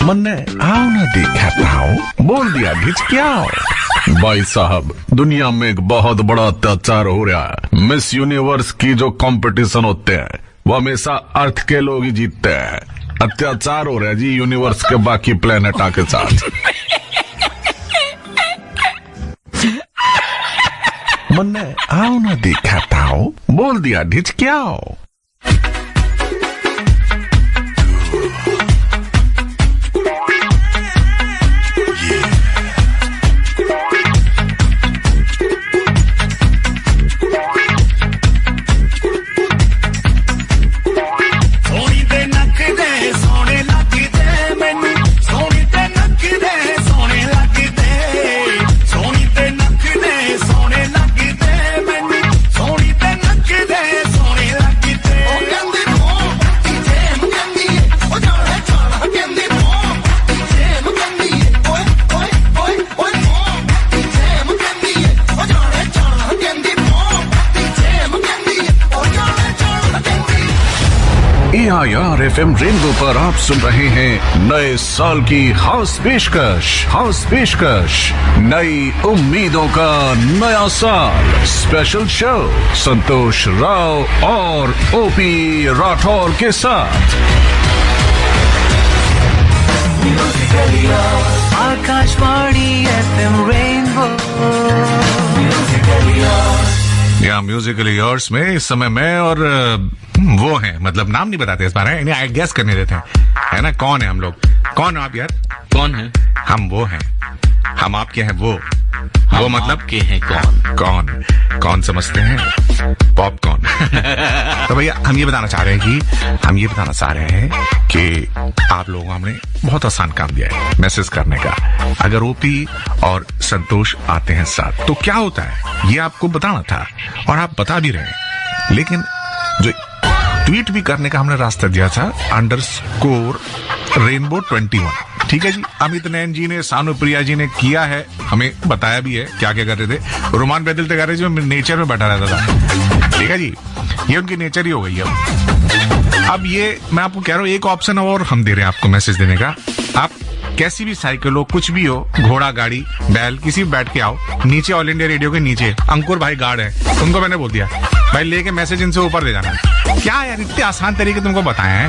मन्ने आओ ना देखा हूँ, बोल दिया घिचकियाओ। भाई साहब, दुनिया में एक बहुत बड़ा अत्याचार हो रहा है। मिस यूनिवर्स की जो कंपटीशन होते हैं वो हमेशा अर्थ के लोग ही जीतते हैं। अत्याचार हो रहा है जी यूनिवर्स के बाकी प्लेनेटा के साथ। मन्ने आओ ना देखा हूँ, बोल दिया घिचकियाओ। हाँ यार, FM रेनबो पर आप सुन रहे हैं नए साल की खास पेशकश, नई उम्मीदों का नया साल स्पेशल शो संतोष राव और ओपी राठौर के साथ। आकाशवाणी FM रेनबो या म्यूजिकली योर्स में इस समय मैं और वो हैं, मतलब नाम नहीं बताते इस बार, है इन्हें आई गेस करने देते हैं, है ना। कौन है हम लोग? कौन हो आप यार? कौन है? हम वो हैं, हम आपके हैं वो मतलब के हैं कौन समझते हैं? पॉपकॉर्न। तो भैया हम ये बताना चाह रहे हैं कि आप लोगों को हमने बहुत आसान काम दिया है मैसेज करने का। अगर ओपी और संतोष आते हैं साथ तो क्या होता है ये आपको बताना था और आप बता भी रहे हैं, लेकिन जो ट्वीट भी करने का हमने रास्ता दिया था _Rainbow21, ठीक है जी। अमित नैन जी ने, सानू प्रिया जी ने किया है, हमें बताया भी है क्या क्या कर रहे थे। रोमान बदलते कर रहे जी, नेचर में बैठा रहता था, ठीक है जी। ये उनकी नेचर ही हो गई है। अब ये मैं आपको कह रहा हूँ, एक ऑप्शन और हम दे रहे हैं आपको मैसेज देने का। आप कैसी भी साइकिल हो, कुछ भी हो, घोड़ा, गाड़ी, बैल, किसी भी बैठ के आओ नीचे, ऑल इंडिया रेडियो के नीचे अंकुर भाई गार्ड है, उनको मैंने बोल दिया भाई लेके मैसेज इनसे ऊपर ले जाना। क्या यार, इतने आसान तरीके तुमको बताए हैं।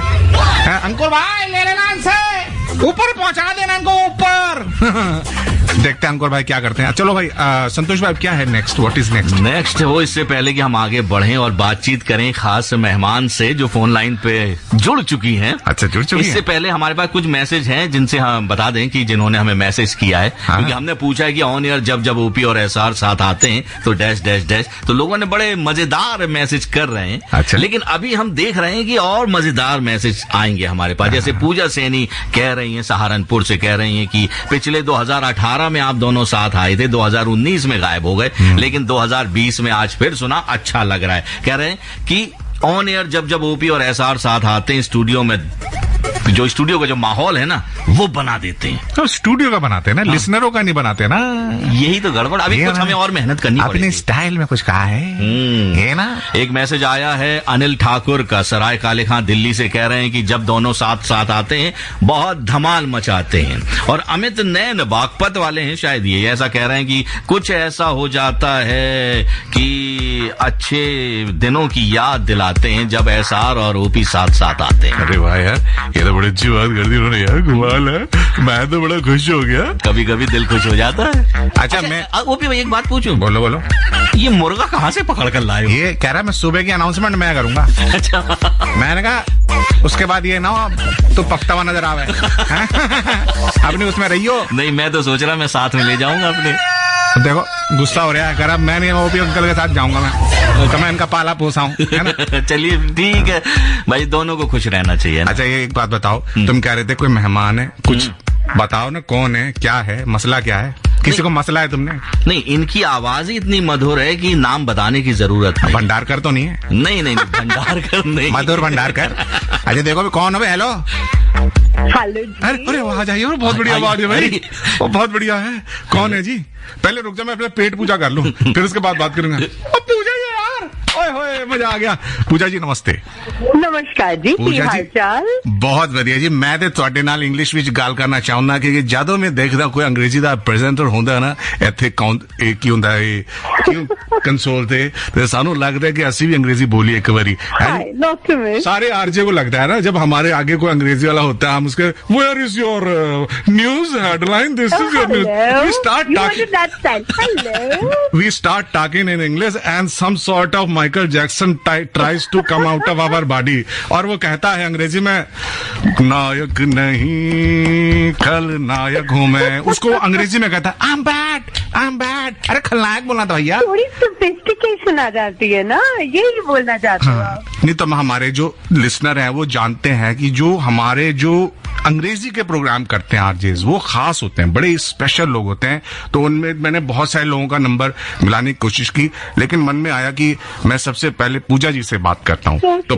अंकुर भाई ले लेना इनसे, ऊपर पहुंचा देना इनको ऊपर। देखते हैं अंकुर भाई क्या करते हैं। चलो भाई संतोष भाई क्या है नेक्स्ट? What is next? वो इससे पहले कि हम आगे बढ़ें और बातचीत करें खास मेहमान से जो फोन लाइन पे जुड़ चुकी हैं। अच्छा, जुड़ चुकी हैं। इससे पहले हमारे पास कुछ मैसेज हैं जिनसे हम बता दें कि जिन्होंने हमें मैसेज किया है। हाँ? क्योंकि हमने पूछा है कि ऑन एयर जब ओपी और एसआर साथ आते हैं तो डैश डैश डैश, तो लोगों ने बड़े मजेदार मैसेज कर रहे हैं। अच्छा। लेकिन अभी हम देख रहे हैं कि और मजेदार मैसेज आएंगे हमारे पास। जैसे पूजा सैनी कह रही है, सहारनपुर से कह रही है कि पिछले 2018 में आप दोनों साथ आए थे, 2019 में गायब हो गए, लेकिन 2020 में आज फिर सुना, अच्छा लग रहा है। कह रहे हैं कि ऑन एयर जब ओपी और एसआर साथ आते हैं स्टूडियो में, जो स्टूडियो का जो माहौल है ना वो बना देते हैं। तो स्टूडियो का बनाते हैं ना, लिसनरों का नहीं बनाते ना। यही तो गड़बड़। अभी कुछ हमें और मेहनत करनी पड़ेगी। अपने स्टाइल में कुछ कहा है ये ना। एक मैसेज आया है अनिल ठाकुर का, सराय काले खां दिल्ली से, कह रहे हैं कि जब दोनों साथ आते हैं बहुत धमाल मचाते हैं। और अमित नैन बागपत वाले हैं शायद, ये ऐसा कह रहे हैं कि कुछ ऐसा हो जाता है कि अच्छे दिनों की याद दिलाते हैं जब एसआर और ओपी साथ आते हैं। अरे वाह यार, ये तो बड़ी अच्छी बात कर दी उन्होंने यार, कमाल है। मैं तो बड़ा खुश हो गया। कभी कभी दिल खुश हो जाता है। अच्छा मैं ओपी भाई एक बात पूछूं? बोलो। ये मुर्गा कहाँ से पकड़ कर लाए हो? ये कह रहा है मैं सुबह की अनाउंसमेंट मैं करूंगा। अच्छा। मैंने कहा उसके बाद ये ना तो पकता हुआ नजर आवे। अपनी उसमें रहियो। नहीं, मैं तो सोच रहा मैं साथ में ले जाऊंगा अपने। देखो गुस्सा हो रहा है, कह रहा मैं नहीं ओपी अंकल के साथ जाऊंगा, मैं तो मैं इनका पाला पोसा हूँ, है ना। चलिए ठीक है भाई, दोनों को खुश रहना चाहिए ना? अच्छा ये एक बात बताओ, तुम कह रहे थे कोई मेहमान है, कुछ बताओ ना, कौन है, क्या है, मसला क्या है? किसी को मसला है तुमने? नहीं, इनकी आवाज ही इतनी मधुर है कि नाम बताने की जरूरत नहीं। भंडारकर तो नहीं है? नहीं भंडारकर नहीं। मधुर भंडारकर। अच्छा देखो कौन है? Hello hello. अरे वहाँ जाइए, बहुत बढ़िया आवाज है भाई, बहुत बढ़िया है। कौन है जी? पहले रुक जा, मैं अपना पेट पूजा कर लूं, फिर उसके बाद बात करूंगा। पूजा जी यार, ओए होए मजा आ गया। पूजा जी नमस्ते। नमस्कार जी, की हाल चाल? बहुत बढ़िया जी। मैं तो ਤੁਹਾਡੇ ਨਾਲ ਇੰਗਲਿਸ਼ ਵਿੱਚ ਗੱਲ ਕਰਨਾ ਚਾਹੁੰਦਾ ਕਿ ਜਦੋਂ ਮੈਂ ਦੇਖਦਾ ਕੋਈ ਅੰਗਰੇਜ਼ੀ ਦਾ ਪ੍ਰੈਜ਼ੈਂਟਰ ਹੁੰਦਾ ਨਾ ਇੱਥੇ ਕੀ ਹੁੰਦਾ ਹੈ ਕੰਸੋਲ ਤੇ ਸਾਨੂੰ ਲੱਗਦਾ ਕਿ ਅਸੀਂ ਵੀ ਅੰਗਰੇਜ਼ੀ ਬੋਲੀਏ ਇੱਕ ਵਾਰੀ। सारे आरजे को लगता है ना जब हमारे आगे कोई अंग्रेजी वाला होता है, हम उसके where is your news headline, this is your news, we start talking in English and some sort of Michael Jackson tries to come out of our body, और वो कहता है अंग्रेजी में नायक नहीं खलनायक हूँ मैं, उसको अंग्रेजी में कहता है I'm bad। अरे खलनायक बोलना था भैया, थोड़ी सोफिस्टिकेशन आ जाती है ना, यही बोलना चाहते हो। नहीं तो हमारे जो लिसनर हैं वो जानते हैं कि जो हमारे जो अंग्रेजी के प्रोग्राम करते हैं आरजेस, वो खास होते हैं, बड़े स्पेशल लोग होते हैं। तो उनमें मैंने बहुत सारे लोगों का नंबर मिलाने की कोशिश की, लेकिन मन में आया कि मैं सबसे पहले पूजा जी से बात करता हूँ। तो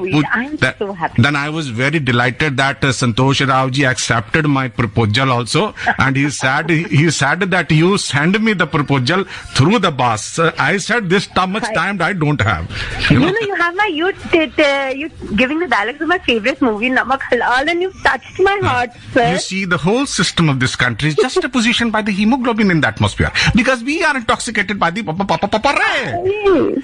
then I was very delighted that Santosh Rao ji accepted my proposal also, and he said that you send me the proposal through the bus. I said this much time I don't have. You have my you giving the dialogues of my favorite movie Namak Halal, and you've touched my heart, sir. You see, the whole system of this country is just a position by the hemoglobin in the atmosphere, because we are intoxicated by the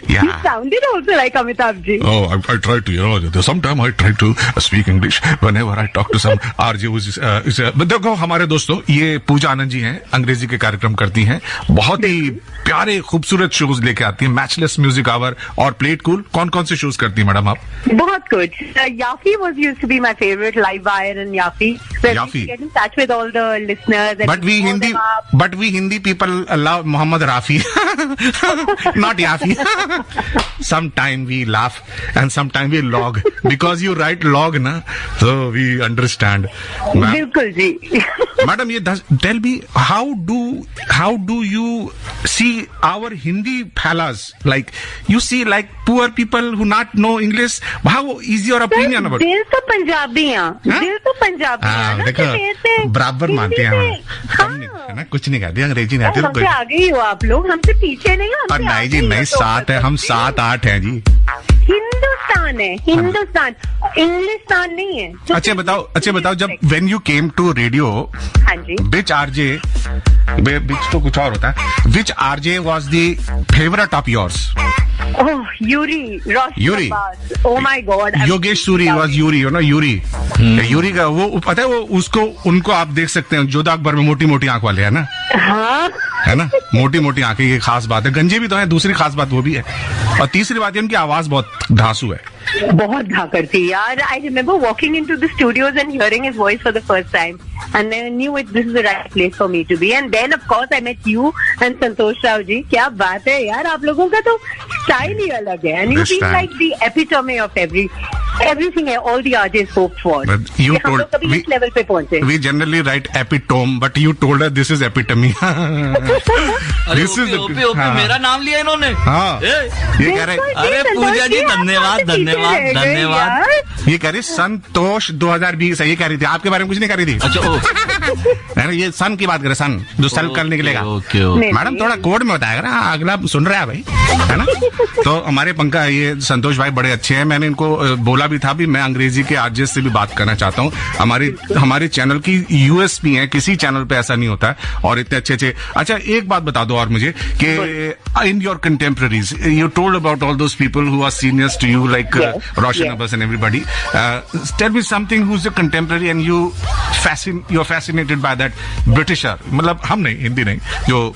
You sounded also like Amitabh ji. Oh, I try to, sometimes I try to speak English whenever I talk to some RJ who's देखो हमारे दोस्तों, ये पूजा आनंद जी हैं, अंग्रेजी के कार्यक्रम करती हैं, बहुत ही प्यारे खूबसूरत शोज लेके आती हैं, मैचलेस म्यूजिक आवर और प्लेट कूल। कौन कौन से शोज करती हैं मैडम आप? बहुत कुछ। Yafi was used to be my favorite, live wire and Yafi. Yafi. Get in touch with all the listeners. But we Hindi people love Muhammad Rafi, not Yafi. Sometime we laugh and sometime we log, because you write log na, so we understand. बिल्कुल जी। Madam, tell me, how do you see our Hindi fellas? Like, you see, like poor people who not know English. How is your opinion about? दिल तो पंजाबी हैं, दिल तो पंजाबी हैं। देखो, बराबर मानते हैं हम, है ना, कुछ नहीं कहते, अंग्रेजी नहीं आती। हमसे आगे ही हो आप लोग, हमसे पीछे नहीं हो। नहीं जी, नहीं, 7 है, हम 7-8 हैं जी। हिंदुस्तान है, हिंदुस्तान, इंग्लिस्तान नहीं है। अच्छा बताओ, जब when you came to radio, हाँ जी, which RJ, which तो कुछ और होता है, which RJ was the favorite of yours? Oh, Yuri. Oh my God. Yogesh Suri was Yuri, you know, Yuri. Yuri का वो पता है, वो उनको आप देख सकते हैं, जोधा अकबर में मोटी मोटी आंख वाले, है ना? हाँ, है ना, मोटी मोटी आंखें, ये खास बात है। गंजे भी तो है, दूसरी खास बात वो भी है, और तीसरी बात ये उनकी आवाज बहुत धांसू है, बहुत धाकड़ थी यार। I remember walking into the studios and hearing his voice for the first time, and then I knew this is the right place for me to be. And then of course I met you and Santosh Rao ji. क्या बात है यार, आप लोगों का तो style ही अलग है, and you feel like the epitome of everything all the artists hoped for. But you told कभी इस लेवल पे पहुंचे। We generally write epitome, but you told us this is epitome. This is OP मेरा नाम लिया इन्होंने। हाँ, ये कह रहे, अरे पूजा जी धन्यवाद। ये कह रही संतोष 2020 है, ये कह रही थी, आपके बारे में कुछ नहीं कह रही थी। अच्छा, ये सन की बात करे, सन जो सेल कल निकलेगा। मैडम थोड़ा कोड में बताएगा ना, अगला सुन रहा है भाई, है ना? तो हमारे पंखा, ये संतोष भाई बड़े अच्छे हैं, मैंने इनको बोला भी था भी मैं अंग्रेजी के आरजेस से भी बात करना चाहता हूँ। हमारे चैनल की यूएसपी है, किसी चैनल पे ऐसा नहीं होता है, और इतने अच्छे। अच्छा, एक बात बता दो और मुझे कि in your contemporaries, you told about all those people who are seniors to you, like Roshan Abbas and everybody. Tell me something who is a contemporary and you are fascinated by that Britisher, मतलब हम नहीं, हिंदी नहीं, जो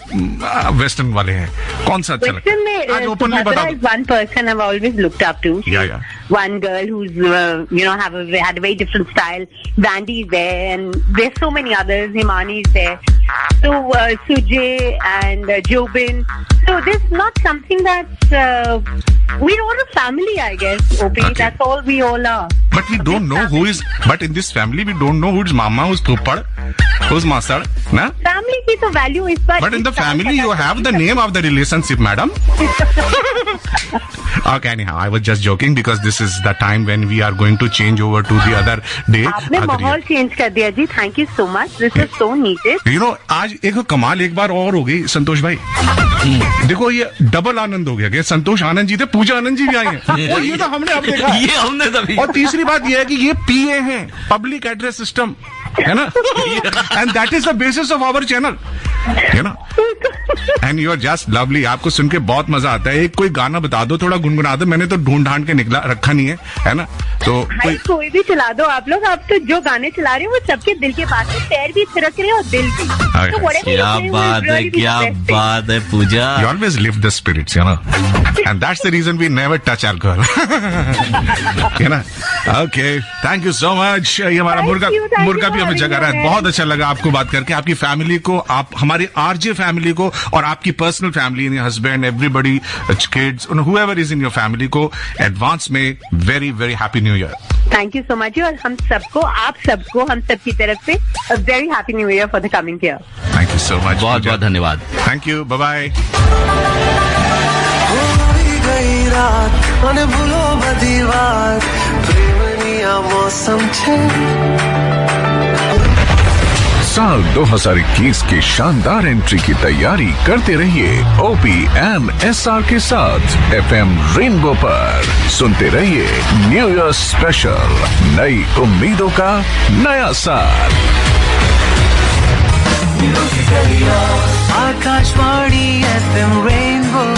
western वाले हैं, कौन सा अच्छा लगता है? आज ओपनली बता दो। One person I've always looked up to. Yeah. One girl who's had a very different style. Brandy is there, and there's so many others. Himani is there. So Sujay and Jobin. So this is not something that's we're all a family, I guess. Okay, that's all we all are. But we don't know who is. But in this family, we don't know who's mama, who's pupad, who's masad, na? Family की तो value इस बार. But in the family, you have the name of the relationship, madam. Okay, anyhow, I was just joking because this is the time when we are going to change over to the other day. आपने माहौल change कर दिया जी. Thank you so much. This is so needed. You know, आज एक कमाल एक बार और हो गई संतोष भाई. देखो ये डबल आनंद हो गया कि संतोष आनंद जी थे, पूजा आनंद जी भी आए हैं, और ये तो हमने अब देखा, ये हमने तभी। और तीसरी बात ये है कि ये पीए हैं, पब्लिक एड्रेस सिस्टम, है ना, and that is the basis of our channel, है ना, and you are just lovely. आपको सुन के बहुत मजा आता है. एक कोई गाना बता दो, थोड़ा गुनगुना दो. मैंने तो ढूंढ ढांड के रखा नहीं है ना, तो कोई भी चला दो आप लोग. आप तो जो गाने चला रहे हो वो सबके दिल के पास है, पैर भी थिरक रहे और दिल भी. क्या बात है, क्या बात है Pooja. You always lift the spirits, you know. And that's the reason we never touch alcohol, है ना? Okay, thank you so much. ये हमारा मुर्गा भी हमें जगा रहा है। बहुत अच्छा लगा आपको बात करके, आपकी फैमिली को, आप हमारी आरजे फैमिली को और आपकी personal family, husband, everybody, kids, whoever is in your family को एडवांस में very very happy new year. Thank you so much, और हम सबको, आप सबको, हम सबकी तरफ से a very happy new year for the coming year. Thank you so much, बहुत बहुत धन्यवाद। Thank you, bye bye. भूलो बधी बात, प्रेमनिया मौसम छे। साल 2021 की शानदार एंट्री की तैयारी करते रहिए OPMSR के साथ FM रेनबो पर। सुनते रहिए न्यू ईयर स्पेशल, नई उम्मीदों का नया साल। Akashvani FM rainbow.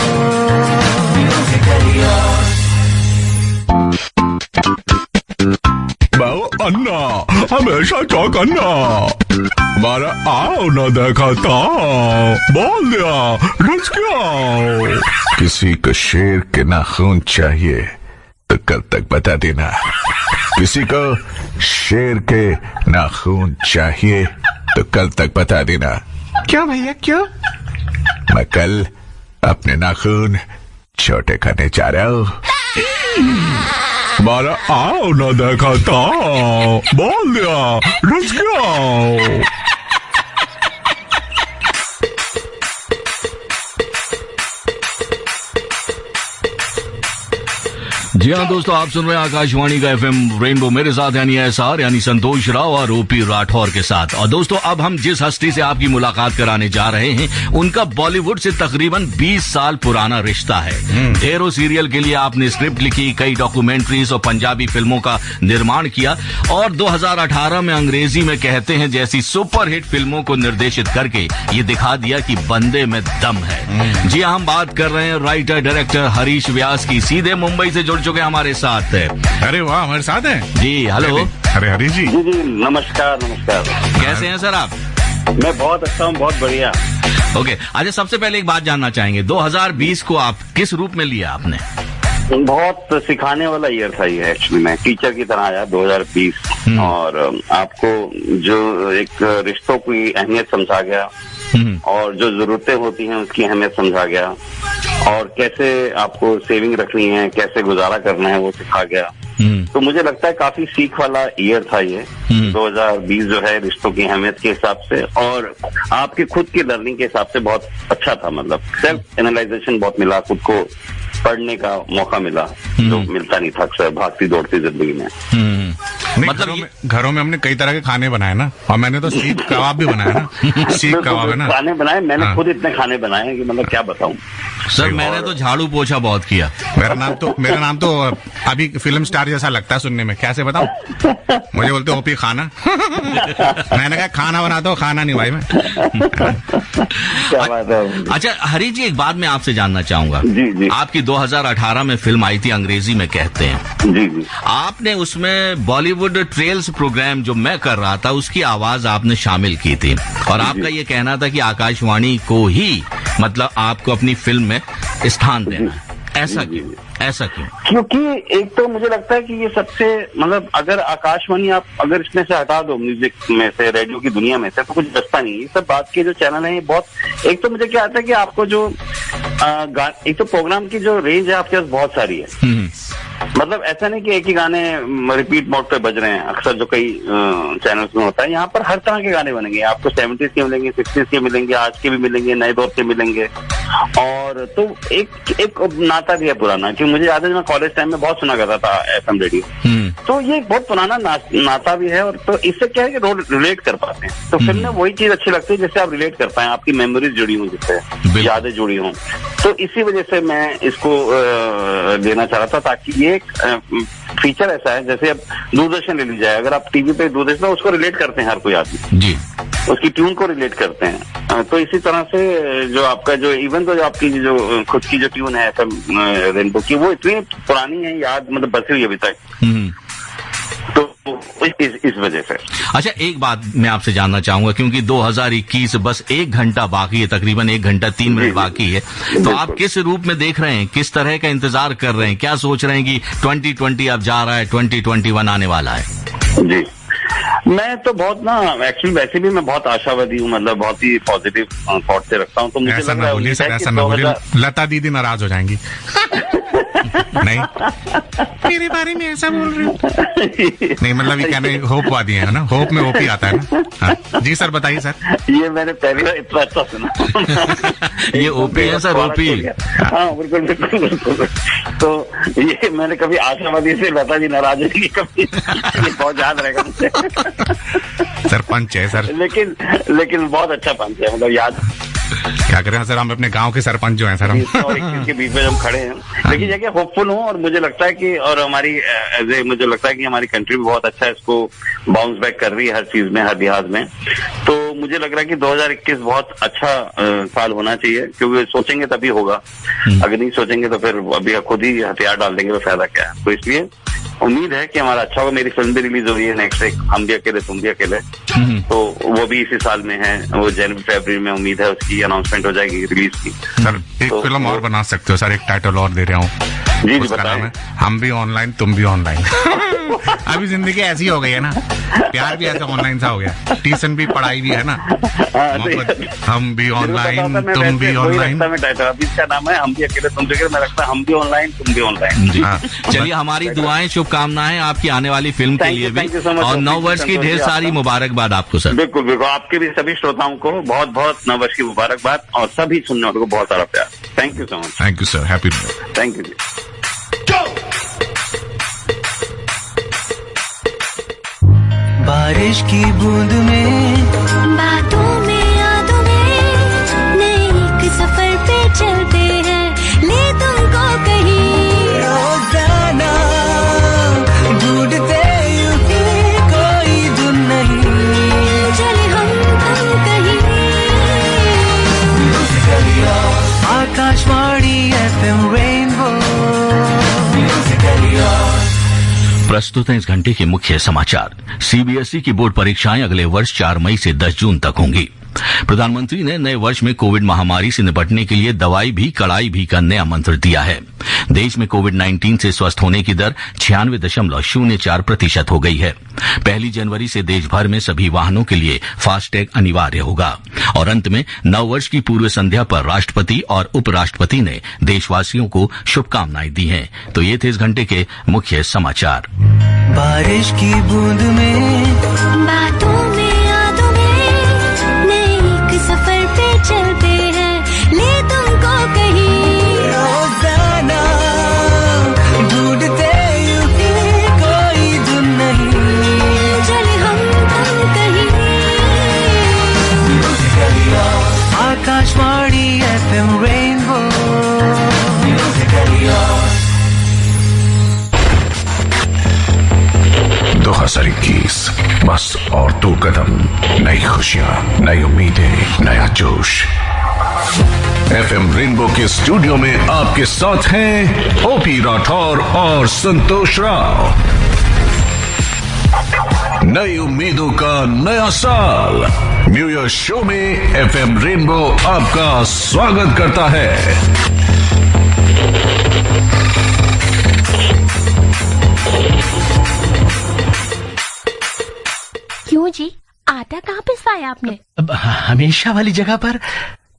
अन्ना हमेशा चौक अन्ना, हमारा आओ न देखा था, बोल दिया रुच गया। किसी को शेर के नाखून चाहिए तो कल तक बता देना, किसी को शेर के नाखून चाहिए तो कल तक बता देना। क्यों भैया, क्यों? मैं कल अपने नाखून छोटे करने जा रहा हूँ। हमारा आओ न देखा था, बोल दिया रुच गया। जी हाँ दोस्तों, आप सुन रहे हैं आकाशवाणी का FM रेनबो, मेरे साथ यानी SR यानी संतोष राव और OP राठौर के साथ। और दोस्तों, अब हम जिस हस्ती से आपकी मुलाकात कराने जा रहे हैं, उनका बॉलीवुड से तकरीबन 20 साल पुराना रिश्ता है। ढेरों सीरियल के लिए आपने स्क्रिप्ट लिखी, कई डॉक्यूमेंट्रीज और पंजाबी फिल्मों का निर्माण किया, और 2018 में अंग्रेजी में कहते हैं जैसी सुपरहिट फिल्मों को निर्देशित करके ये दिखा दिया कि बंदे में दम है। जी हाँ, हम बात कर रहे हैं राइटर डायरेक्टर हरीश व्यास की। सीधे मुंबई से जुड़ चुके हमारे साथ है। अरे वाह, हमारे साथ हैं जी। हेलो। अरे हरीश जी। जी नमस्कार। कैसे हैं सर आप? मैं बहुत अच्छा हूँ, बहुत बढ़िया। ओके, अच्छा सबसे पहले एक बात जानना चाहेंगे, 2020 को आप किस रूप में लिया आपने? बहुत सिखाने वाला ईयर था ये, एक्चुअली मैं टीचर की तरह आया 2020, और आपको जो एक रिश्तों की अहमियत समझा गया, और जो जरूरतें होती हैं उसकी अहमियत समझा गया, और कैसे आपको सेविंग रखनी है, कैसे गुजारा करना है वो सिखा गया। तो मुझे लगता है काफी सीख वाला ईयर था ये 2020 जो है, रिश्तों की अहमियत के हिसाब से और आपके खुद की लर्निंग के हिसाब से बहुत अच्छा था। मतलब सेल्फ एनालाइजेशन बहुत मिला, खुद को पढ़ने का मौका मिला जो मिलता नहीं था अक्सर भागती दौड़ती जिंदगी में। मतलब घरों में हमने कई तरह के खाने बनाए ना, और मैंने तो सीख कबाब भी बनाया ना। सीख कबाब है ना, खाने बनाए मैंने, खुद इतने खाने बनाए हैं कि मतलब क्या बताऊं सर। मैंने तो झाड़ू पोछा बहुत किया। मेरा नाम तो अभी फिल्म स्टार जैसा लगता है सुनने में, कैसे बताऊं? मुझे बोलते OP खाना। मैंने कहा खाना बनाता हूँ, खाना नहीं भाई मैं। क्या बात है। अच्छा हरीश जी, एक बात मैं आपसे जानना चाहूंगा। जी। आपकी 2018 में फिल्म आई थी, अंग्रेजी में कहते हैं। जी। आपने उसमें बॉलीवुड ट्रेल्स प्रोग्राम जो मैं कर रहा था उसकी आवाज आपने शामिल की थी, और आपका ये कहना था कि आकाशवाणी को ही मतलब आपको अपनी फिल्म में स्थान देना है। ऐसा क्यों? क्योंकि एक तो मुझे लगता है कि ये सबसे मतलब अगर आकाशवाणी आप अगर इसमें से हटा दो, म्यूजिक में से, रेडियो की दुनिया में से, तो कुछ बचता नहीं। ये सब बात के जो चैनल है ये बहुत, एक तो मुझे क्या आता है कि आपको जो एक तो प्रोग्राम की जो रेंज है आपके पास बहुत सारी है। मतलब ऐसा नहीं कि एक ही गाने रिपीट मोड पे बज रहे हैं, अक्सर जो कई चैनल्स में होता है। यहाँ पर हर तरह के गाने बनेंगे, आपको 70s के मिलेंगे, 60s के मिलेंगे, आज के भी मिलेंगे, नए दौर के मिलेंगे। और तो एक नाता भी है पुराना, कि मुझे याद है मैं कॉलेज टाइम में बहुत सुना करता था FM रेडियो, तो ये बहुत पुराना नाता भी है। और तो इससे क्या है कि लोग रिलेट कर पाते हैं। तो फिल्म में वही चीज अच्छी लगती है जिससे आप रिलेट कर पाए, आपकी मेमोरीज जुड़ी हों, जिससे यादें जुड़ी हों। तो इसी वजह से मैं इसको देना चाह रहा था, ताकि ये फीचर ऐसा है, जैसे अब दूरदर्शन ले लीजिए, अगर आप टीवी पे दूरदर्शन उसको रिलेट करते हैं हर कोई आदमी जी, उसकी ट्यून को रिलेट करते हैं। तो इसी तरह से जो आपका जो इवन तो जो आपकी जो खुद की जो ट्यून है FM रेनबो की, वो इतनी पुरानी है, याद मतलब बसी हुई अभी तक। तो इस वजह से। अच्छा, एक बात मैं आपसे जानना चाहूंगा, क्योंकि 2021 बस 1 घंटा बाकी है, तकरीबन 1 घंटा 3 मिनट बाकी है, तो आप किस रूप में देख रहे हैं, किस तरह का इंतजार कर रहे हैं, क्या सोच रहे हैं कि 2020 अब जा रहा है, 2021 आने वाला है? जी, मैं तो बहुत ना एक्चुअली वैसे भी मैं बहुत आशावादी हूँ, मतलब बहुत ही पॉजिटिव थॉट से रखता हूँ, तो मुझे लग रहा है ऐसा ना बोलिए, लता दीदी नाराज हो जाएंगी। नहीं, मेरे बारे में ऐसा बोल रहे हो। नहीं, मतलब ये कहने होप वादी है ना, होप में होप ही आता है ना। हाँ। जी सर, बताइए सर। ये मैंने पहली बार इतना अच्छा सुना। ये ओपी है सर, ओपी। हाँ, बिल्कुल बिल्कुल बिल्कुल। तो ये मैंने कभी आशावादी से लता जी नाराज होगी कभी, बहुत याद रहेगा मुझे। सर पंच है सर, लेकिन बहुत अच्छा पंच है, मतलब याद। क्या करें सर, हम अपने गांव के सरपंच जो हैं सर, हम 21 के बीच में हम खड़े हैं, लेकिन जगह होपफुल हूँ, और मुझे लगता है कि और हमारी मुझे लगता है कि हमारी कंट्री भी बहुत अच्छा है, इसको बाउंस बैक कर रही है हर चीज में, हर लिहाज में। तो मुझे लग रहा है कि 2021 बहुत अच्छा साल होना चाहिए, क्योंकि सोचेंगे तभी होगा, अगर नहीं सोचेंगे तो फिर अभी खुद ही हथियार डाल देंगे तो फायदा क्या है। तो इसलिए उम्मीद है कि हमारा अच्छा होगा। मेरी फिल्म भी रिलीज हो रही है नेक्स्ट वीक, हम भी अकेले तुम भी अकेले, तो वो भी इसी साल में है, वो जनवरी-फरवरी में उम्मीद है उसकी अनाउंसमेंट हो जाएगी रिलीज की। सर एक तो फिल्म और बना सकते हो सर, एक टाइटल और दे रहा हूँ। जी उसका नाम है हम भी ऑनलाइन तुम भी ऑनलाइन। अभी जिंदगी ऐसी हो गई है ना, प्यार भी ऐसा ऑनलाइन सा हो गया, ट्यूशन भी पढ़ाई भी है ना, हम भी ऑनलाइन तुम भी ऑनलाइन। अभी इसका नाम है हम भी अकेले तुम भी अकेले, मैं लगता है हम भी ऑनलाइन तुम भी ऑनलाइन। चलिए, हमारी दुआएं शुभकामनाएं आपकी आने वाली फिल्म के लिए भी, और 9 वर्ष की ढेर सारी मुबारकबाद आपको सर। बिल्कुल बिल्कुल, आपके भी सभी श्रोताओं को बहुत बहुत 9 वर्ष की मुबारकबाद, और सभी सुनने वालों को बहुत सारा प्यार। Thank you so much. Thank you sir, happy. Thank you जी। बारिश की बूंद में, बातों में, यादों में, नए एक सफर पे चलते हैं, ले तुमको कहीं। रोजाना ढूंढते यूं ही कोई धुन नहीं, चले हम कहीं। Akashvani FM rainbow. प्रस्तुत है इस घंटे के मुख्य समाचार। सीबीएसई की बोर्ड परीक्षाएं अगले वर्ष 4 मई से 10 जून तक होंगी। प्रधानमंत्री ने नए वर्ष में कोविड महामारी से निपटने के लिए दवाई भी कड़ाई भी का नया मंत्र दिया है। देश में कोविड-19 से स्वस्थ होने की दर 96.04% हो गई है। 1 जनवरी से देश भर में सभी वाहनों के लिए फास्टैग अनिवार्य होगा। और अंत में नव वर्ष की पूर्व संध्या पर राष्ट्रपति और उपराष्ट्रपति ने देशवासियों को शुभकामनाएं दी हैं। तो ये थे इस घंटे के मुख्य समाचार। बारिश की बूंद में, बातों में, यादों में, नए एक सफर पे चलते हैं, ले तुमको कहीं। रोजाना ढूंढते यूं ही कोई धुन नहीं, चले हम कहीं। Akashvani FM rainbow. 2021 बस और 2 कदम, नई खुशियां, नई उम्मीदें, नया जोश। FM रेनबो के स्टूडियो में आपके साथ हैं ओपी राठौर और संतोष राव। नई उम्मीदों का नया साल, न्यू ईयर शो में FM रेनबो आपका स्वागत करता है। क्यों जी, आटा कहाँ पिसवाया आपने? हमेशा वाली जगह पर।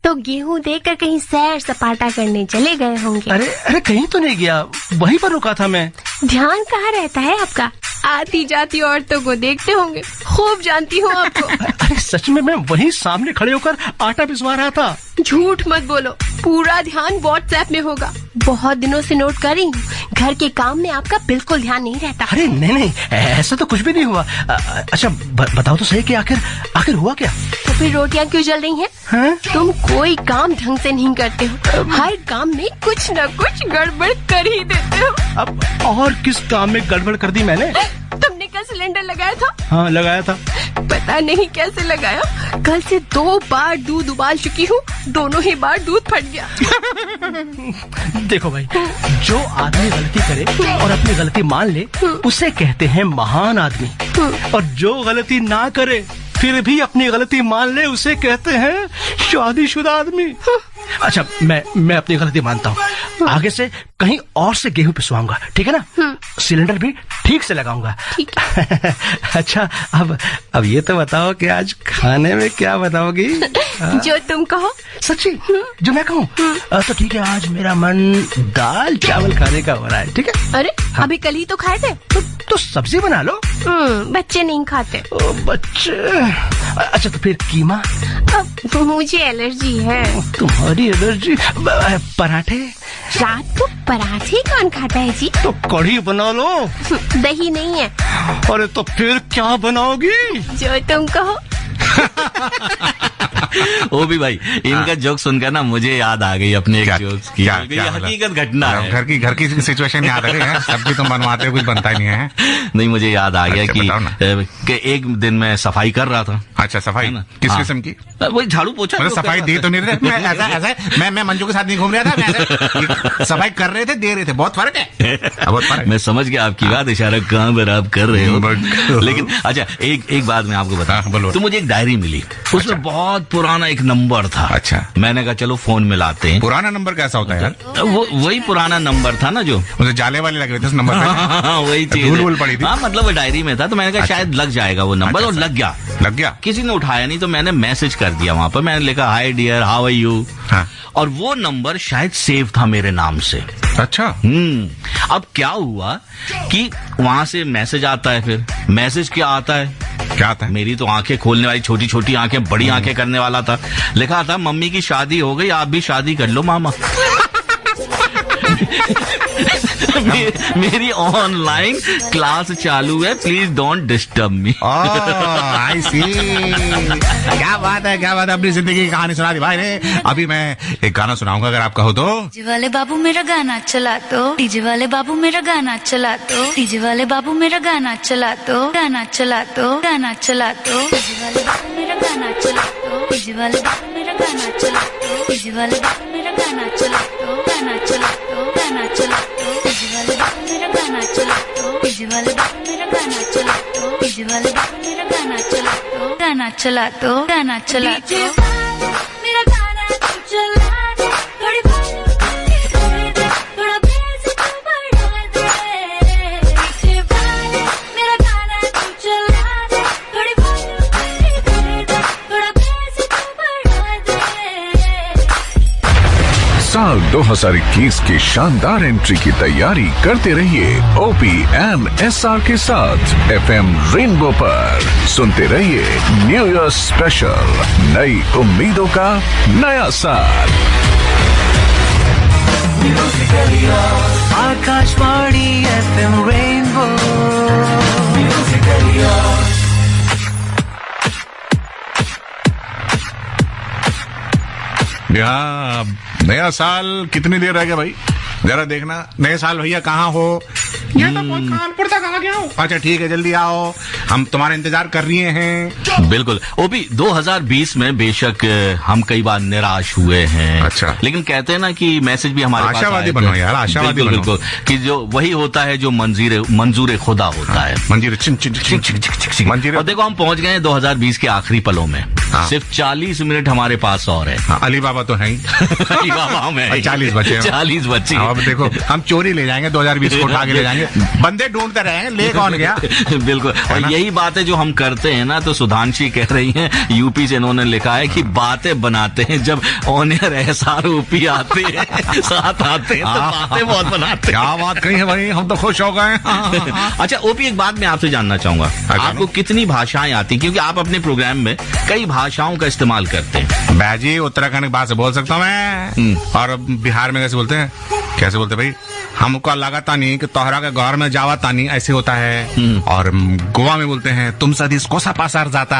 तो गेहूं देकर कहीं सैर सपाटा करने चले गए होंगे। अरे कहीं तो नहीं गया, वहीं पर रुका था मैं। ध्यान कहाँ रहता है आपका? आती जाती औरतों को देखते होंगे, खूब जानती हूँ आपको। अरे सच में मैं वहीं सामने खड़े होकर आटा पिसवा रहा था। झूठ मत बोलो, पूरा ध्यान व्हाट्सएप में होगा। बहुत दिनों से नोट कर रही हूँ, घर के काम में आपका बिल्कुल ध्यान नहीं रहता। अरे नहीं, ऐसा तो कुछ भी नहीं हुआ। अच्छा बताओ तो सही कि आखिर हुआ क्या? तो फिर रोटियां क्यों जल रही हैं? हाँ? तुम कोई काम ढंग से नहीं करते हो, हर काम में कुछ न कुछ गड़बड़ कर ही देते हो। अब और किस काम में गड़बड़ कर दी मैंने? तुमने कल सिलेंडर लगाया था? हाँ लगाया था। पता नहीं कैसे लगाया, कल से 2 बार दूध उबाल चुकी हूँ, दोनों ही बार दूध फट गया। देखो भाई, जो आदमी गलती करे और अपनी गलती मान ले उसे कहते हैं महान आदमी, और जो गलती ना करे फिर भी अपनी गलती मान ले उसे कहते हैं शादीशुदा आदमी। अच्छा, मैं अपनी गलती मानता हूँ, आगे से कहीं और से गेहूं पिसवाऊंगा, ठीक है ना? सिलेंडर भी ठीक से लगाऊंगा। ठीक है। अच्छा, अब ये तो बताओ कि आज खाने में क्या बताओगी? जो तुम कहो। सच्ची? जो मैं कहूँ? तो ठीक है, आज मेरा मन दाल चावल खाने का हो रहा है, ठीक है? अरे हाँ। अभी कल ही तो खाए थे। तो सब्जी बना लो। बच्चे नहीं खाते। बच्चे? अच्छा, तो फिर कीमा? अब मुझे एलर्जी है। तुम्हारी एलर्जी? पराठे? रात को पराठे कौन खाता है जी? तो कढ़ी बना लो। दही नहीं है। अरे तो फिर क्या बनाओगी? जो तुम कहो। ओ भी भाई, इनका जोक सुनकर ना मुझे याद आ गई अपने एक जोक की। ये हकीकत घटना है। घर की सिचुएशन याद आ रही है। सब्जी तुम बनवाते हो, कुछ बनता ही नहीं है। नहीं, मुझे याद आ गया कि एक दिन मैं सफाई कर रहा था। अच्छा, सफाई किस किस्म की? वही झाड़ू पोछा। मतलब सफाई दे तो नहीं रहे? मैं मंजू के साथ नहीं घूम रहा था। सफाई कर रहे थे, दे रहे थे, बहुत फर्क है। बहुत फर्क। मैं समझ गया आपकी बात, इशारा कहाँ पर आप कर रहे हो। लेकिन अच्छा, एक बात मैं आपको बता, तो मुझे एक डायरी मिली, उसमें बहुत पुराना एक नंबर था। अच्छा, मैंने कहा चलो फोन में लाते हैं। पुराना नंबर कैसा होता है यार? वो वही पुराना नंबर था ना, जो मुझे जाले वाले लग रहे थे उस नंबर पे। वही चीज धूल पड़ी थी। हाँ, मतलब वो डायरी में था, तो मैंने कहा शायद लग जाएगा वो नंबर। और लग गया। किसी ने उठाया नहीं, तो मैंने मैसेज कर दिया वहां पर। मैंने लिखा hi dear, how are you. और वो नंबर शायद सेव था मेरे नाम से। अच्छा। अब क्या हुआ कि वहां से मैसेज आता है, फिर मैसेज क्या आता है? मेरी तो आंखें खोलने वाली छोटी छोटी आंखें, बड़ी आंखें करने वाला था। लिखा था मम्मी की शादी हो गई, आप भी शादी कर लो मामा। मेरी ऑनलाइन क्लास चालू है, प्लीज डोंट डिस्टर्ब मी। आई सी। क्या बात है, क्या बात है। अपनी जिंदगी की कहानी सुना दी भाई ने। अभी मैं एक गाना सुनाऊंगा, अगर आप कहो तो। डीजे वाले बाबू मेरा गाना चला दो, डीजे वाले बाबू मेरा गाना चला दो, डीजे वाले बाबू मेरा गाना चला दो, गाना चला दो, गाना चला दो, डीजे वाले बाबू मेरा गाना चला दो, डीजे वाले बाबू मेरा गाना चला दो, डीजे वाले बाबू मेरा गाना चला दो, गाना चला दो, गाना चला दो, डीजे वाले बाबू मेरा गाना चला दो, डीजे वाले बाबू मेरा गाना चला दो, डीजे वाले बाबू मेरा गाना चला दो, गाना चला दो, गाना चला दो, मेरा गाना तू चला दे, थोड़ी थोड़ा बेस तू बढ़ा दे, डीजे वाले मेरा गाना तू चला दे, थोड़ी थोड़ा बेस तू बढ़ा दे। साल 2021 की शानदार एंट्री की तैयारी करते रहिए OPNSR के साथ FM रेनबो पर। सुनते रहिए न्यू ईयर स्पेशल, नई उम्मीदों का नया साल। Akashvani FM rainbow. यहाँ नया साल कितनी देर रह गया भाई? जरा देखना, नए साल भैया कहाँ हो? ये तो बहुत कानपुर तक आ गया हूँ। अच्छा ठीक है, जल्दी आओ, हम तुम्हारा इंतजार कर रहे हैं। बिल्कुल। ओपी 2020 में बेशक हम कई बार निराश हुए हैं। अच्छा। लेकिन कहते हैं ना कि मैसेज भी हमारे पास आशावादी बनो यार, आशावादी बनो। बिल्कुल, कि जो वही होता है जो मंजूर खुदा होता है। मंजूर। और देखो हम पहुंच गए 2020 के आखिरी पलों में। सिर्फ 40 मिनट हमारे पास और है। अली बाबा तो है ही। अली बाबा हमें 40 बचे। 40 बच्चे। अब देखो हम चोरी ले जाएंगे, 2020 को उठा के ले जाएंगे, बंदे ढूंढते रहेंगे, ले कौन गया। बिल्कुल। और यही बातें जो हम करते हैं ना, तो सुधांशी कह रही हैं, यूपी से इन्होंने लिखा है कि बातें बनाते हैं जब ऑनियर एहसार ऊपी आते हैं, साथ आते हैं, तो बातें बहुत बनाते हैं। क्या बात कही है भाई, हम तो खुश हो गए। अच्छा ओपी, एक बात मैं आपसे जानना चाहूंगा, आपको कितनी भाषाएं आती? क्योंकि आप अपने प्रोग्राम में कई भाषाओं का इस्तेमाल करते हैं। बैजी उत्तराखंड की बात से बोल सकता हूँ मैं। और बिहार में कैसे बोलते हैं? कैसे बोलते भाई? हमको लगाता नहीं कि तोहरा के घर में जावा तानी, ऐसे होता है। और गोवा में बोलते हैं तुम सदीस कोसा पासार जाता।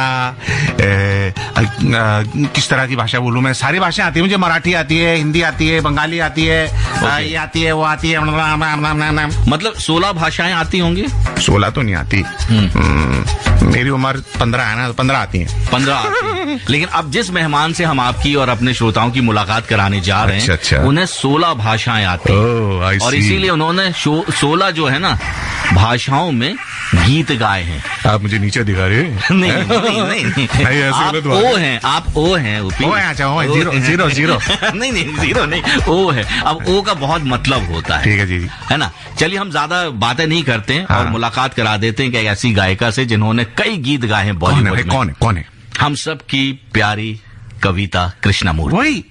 किस तरह की भाषा बोलूं मैं? सारी भाषा आती है मुझे, मराठी आती है, हिंदी आती है, बंगाली आती है, ये आती है, वो आती है। मतलब 16 भाषाएं आती होंगी? 16 तो नहीं आती। मेरी उम्र 15 है ना, 15 आती है। 15 आती है। लेकिन अब जिस मेहमान से हम आपकी और अपने श्रोताओं की मुलाकात कराने जा रहे हैं, अच्छा। उन्हें 16 भाषाएं आती हैं। और इसीलिए उन्होंने 16 जो है ना भाषाओं में गीत गाए हैं। आप मुझे नीचे दिखा रहे हैं? नहीं। आप ओ हैं ऊपी। जीरो। नहीं, जीरो नहीं, ओ है। अब ओ का बहुत मतलब होता है। ठीक है जी, है ना। चलिए हम ज्यादा बातें नहीं करते हैं और मुलाकात करा देते हैं कि एक ऐसी गायिका से जिन्होंने कई गीत गाए हैं बॉलीवुड में। कौन है? हम सब की प्यारी कविता कृष्णमूर्ति।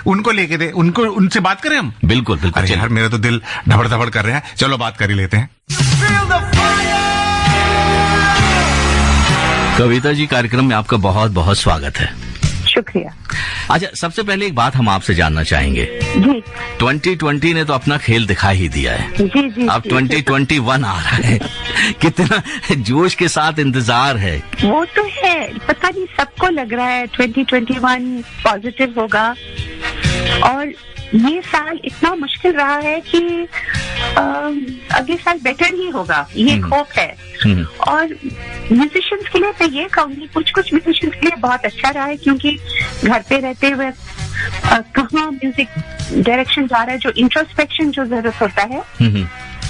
उनको लेके दे, उनसे बात करें हम। बिल्कुल। अरे यार मेरा तो दिल धबड़ कर रहा है, चलो बात कर ही लेते हैं। कविता जी, कार्यक्रम में आपका बहुत बहुत स्वागत है। शुक्रिया। अच्छा, सबसे पहले एक बात हम आपसे जानना चाहेंगे जी। 2020 ने तो अपना खेल दिखा ही दिया है। जी। अब 2021 आ रहा है। कितना जोश के साथ इंतजार है। वो तो है, पता नहीं, सबको लग रहा है 2021 पॉजिटिव होगा। और ये साल इतना मुश्किल रहा है कि अगले साल बेटर ही होगा, ये होप है। और म्यूजिशियंस के लिए मैं ये कहूंगी, कुछ म्यूजिशियंस के लिए बहुत अच्छा रहा है, क्योंकि घर पे रहते हुए कहाँ म्यूजिक डायरेक्शन जा रहा है, जो इंट्रोस्पेक्शन जो जरूरत होता है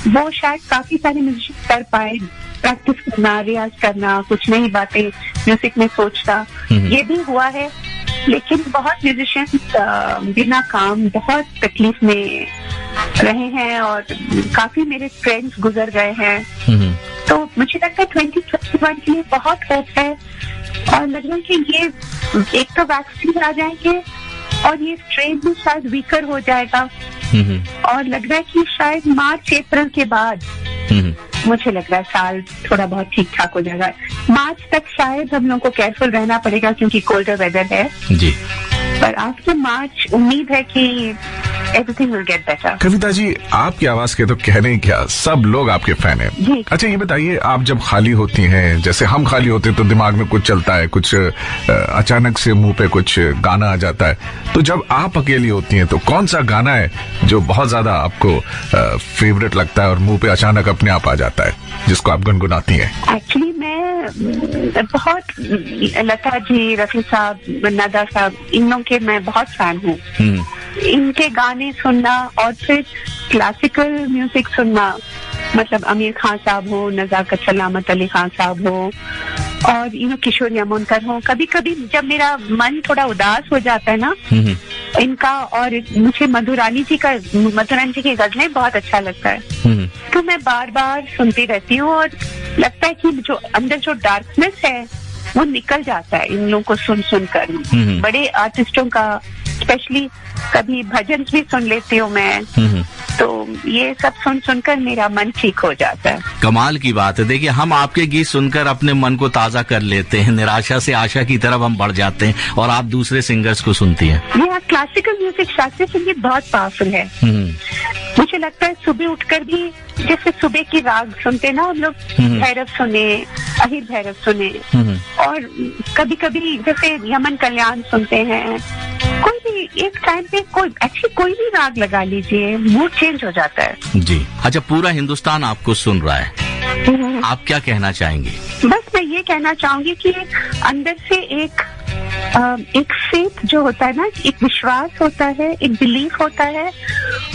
वो शायद काफी सारे म्यूजिशियन कर पाए। प्रैक्टिस करना, रियाज करना, कुछ नई बातें म्यूजिक में सोचना, ये भी हुआ है। लेकिन बहुत म्यूजिशियन बिना काम बहुत तकलीफ में रहे हैं और काफी मेरे फ्रेंड्स गुजर गए हैं। तो मुझे लगता है 2021 के लिए बहुत होप है और लग रहा है कि ये एक तो वैक्सीन आ जाएंगे और ये स्ट्रेन भी शायद वीकर हो जाएगा। और लग रहा है कि शायद मार्च अप्रैल के बाद मुझे लग रहा है साल थोड़ा बहुत ठीक ठाक हो जाएगा। मार्च तक शायद हम लोगों को केयरफुल रहना पड़ेगा क्योंकि कोल्डर वेदर है जी। पर आफ्टर मार्च उम्मीद है कि everything will get better. Kavita ji, आपकी आवाज के तो कहने ही क्या, सब लोग आपके फैन हैं। अच्छा ये बताइए, आप जब खाली होती हैं, जैसे हम खाली होते हैं तो दिमाग में कुछ चलता है, कुछ अचानक से मुंह पे कुछ गाना आ जाता है, तो जब आप अकेली होती हैं तो कौन सा गाना है जो बहुत ज्यादा आपको फेवरेट लगता है और मुंह पे अचानक अपने आप आ जाता है, जिसको आप गुनगुनाती हैं? एक्चुअली मैं बहुत लता जी, रफी साहब, नदा साहब, इन लोगों के मैं बहुत फैन हूँ। इनके गाने सुनना और फिर क्लासिकल म्यूजिक सुनना, मतलब आमिर खान साहब हो, नजाकत सलामत अली खान साहब हो और किशोर यमुनकर हो। कभी कभी जब मेरा मन थोड़ा उदास हो जाता है ना, इनका और मुझे मधुरानी जी की गजलें बहुत अच्छा लगता है, तो मैं बार बार सुनती रहती हूँ और लगता है कि जो अंदर जो डार्कनेस है वो निकल जाता है इन लोगों को सुन कर। बड़े आर्टिस्टों का स्पेशली कभी भजन भी सुन लेती हूँ मैं, तो ये सब सुनकर मेरा मन ठीक हो जाता है। कमाल की बात है। देखिए, हम आपके गीत सुनकर अपने मन को ताजा कर लेते हैं, निराशा से आशा की तरफ हम बढ़ जाते हैं और आप दूसरे सिंगर्स को सुनती हैं। ये क्लासिकल म्यूजिक, शास्त्रीय संगीत बहुत पावरफुल है। मुझे लगता है सुबह उठकर भी जैसे सुबह की राग सुनते ना हम लोग, भैरव सुने, अहिर भैरव सुने, और कभी कभी जैसे यमन कल्याण सुनते हैं। कोई भी एक टाइम पे कोई भी राग लगा लीजिए, मूड चेंज हो जाता है जी। अच्छा, पूरा हिंदुस्तान आपको सुन रहा है, आप क्या कहना चाहेंगी? बस मैं ये कहना चाहूंगी कि अंदर से एक फेथ जो होता है ना, एक विश्वास होता है, एक बिलीफ होता है,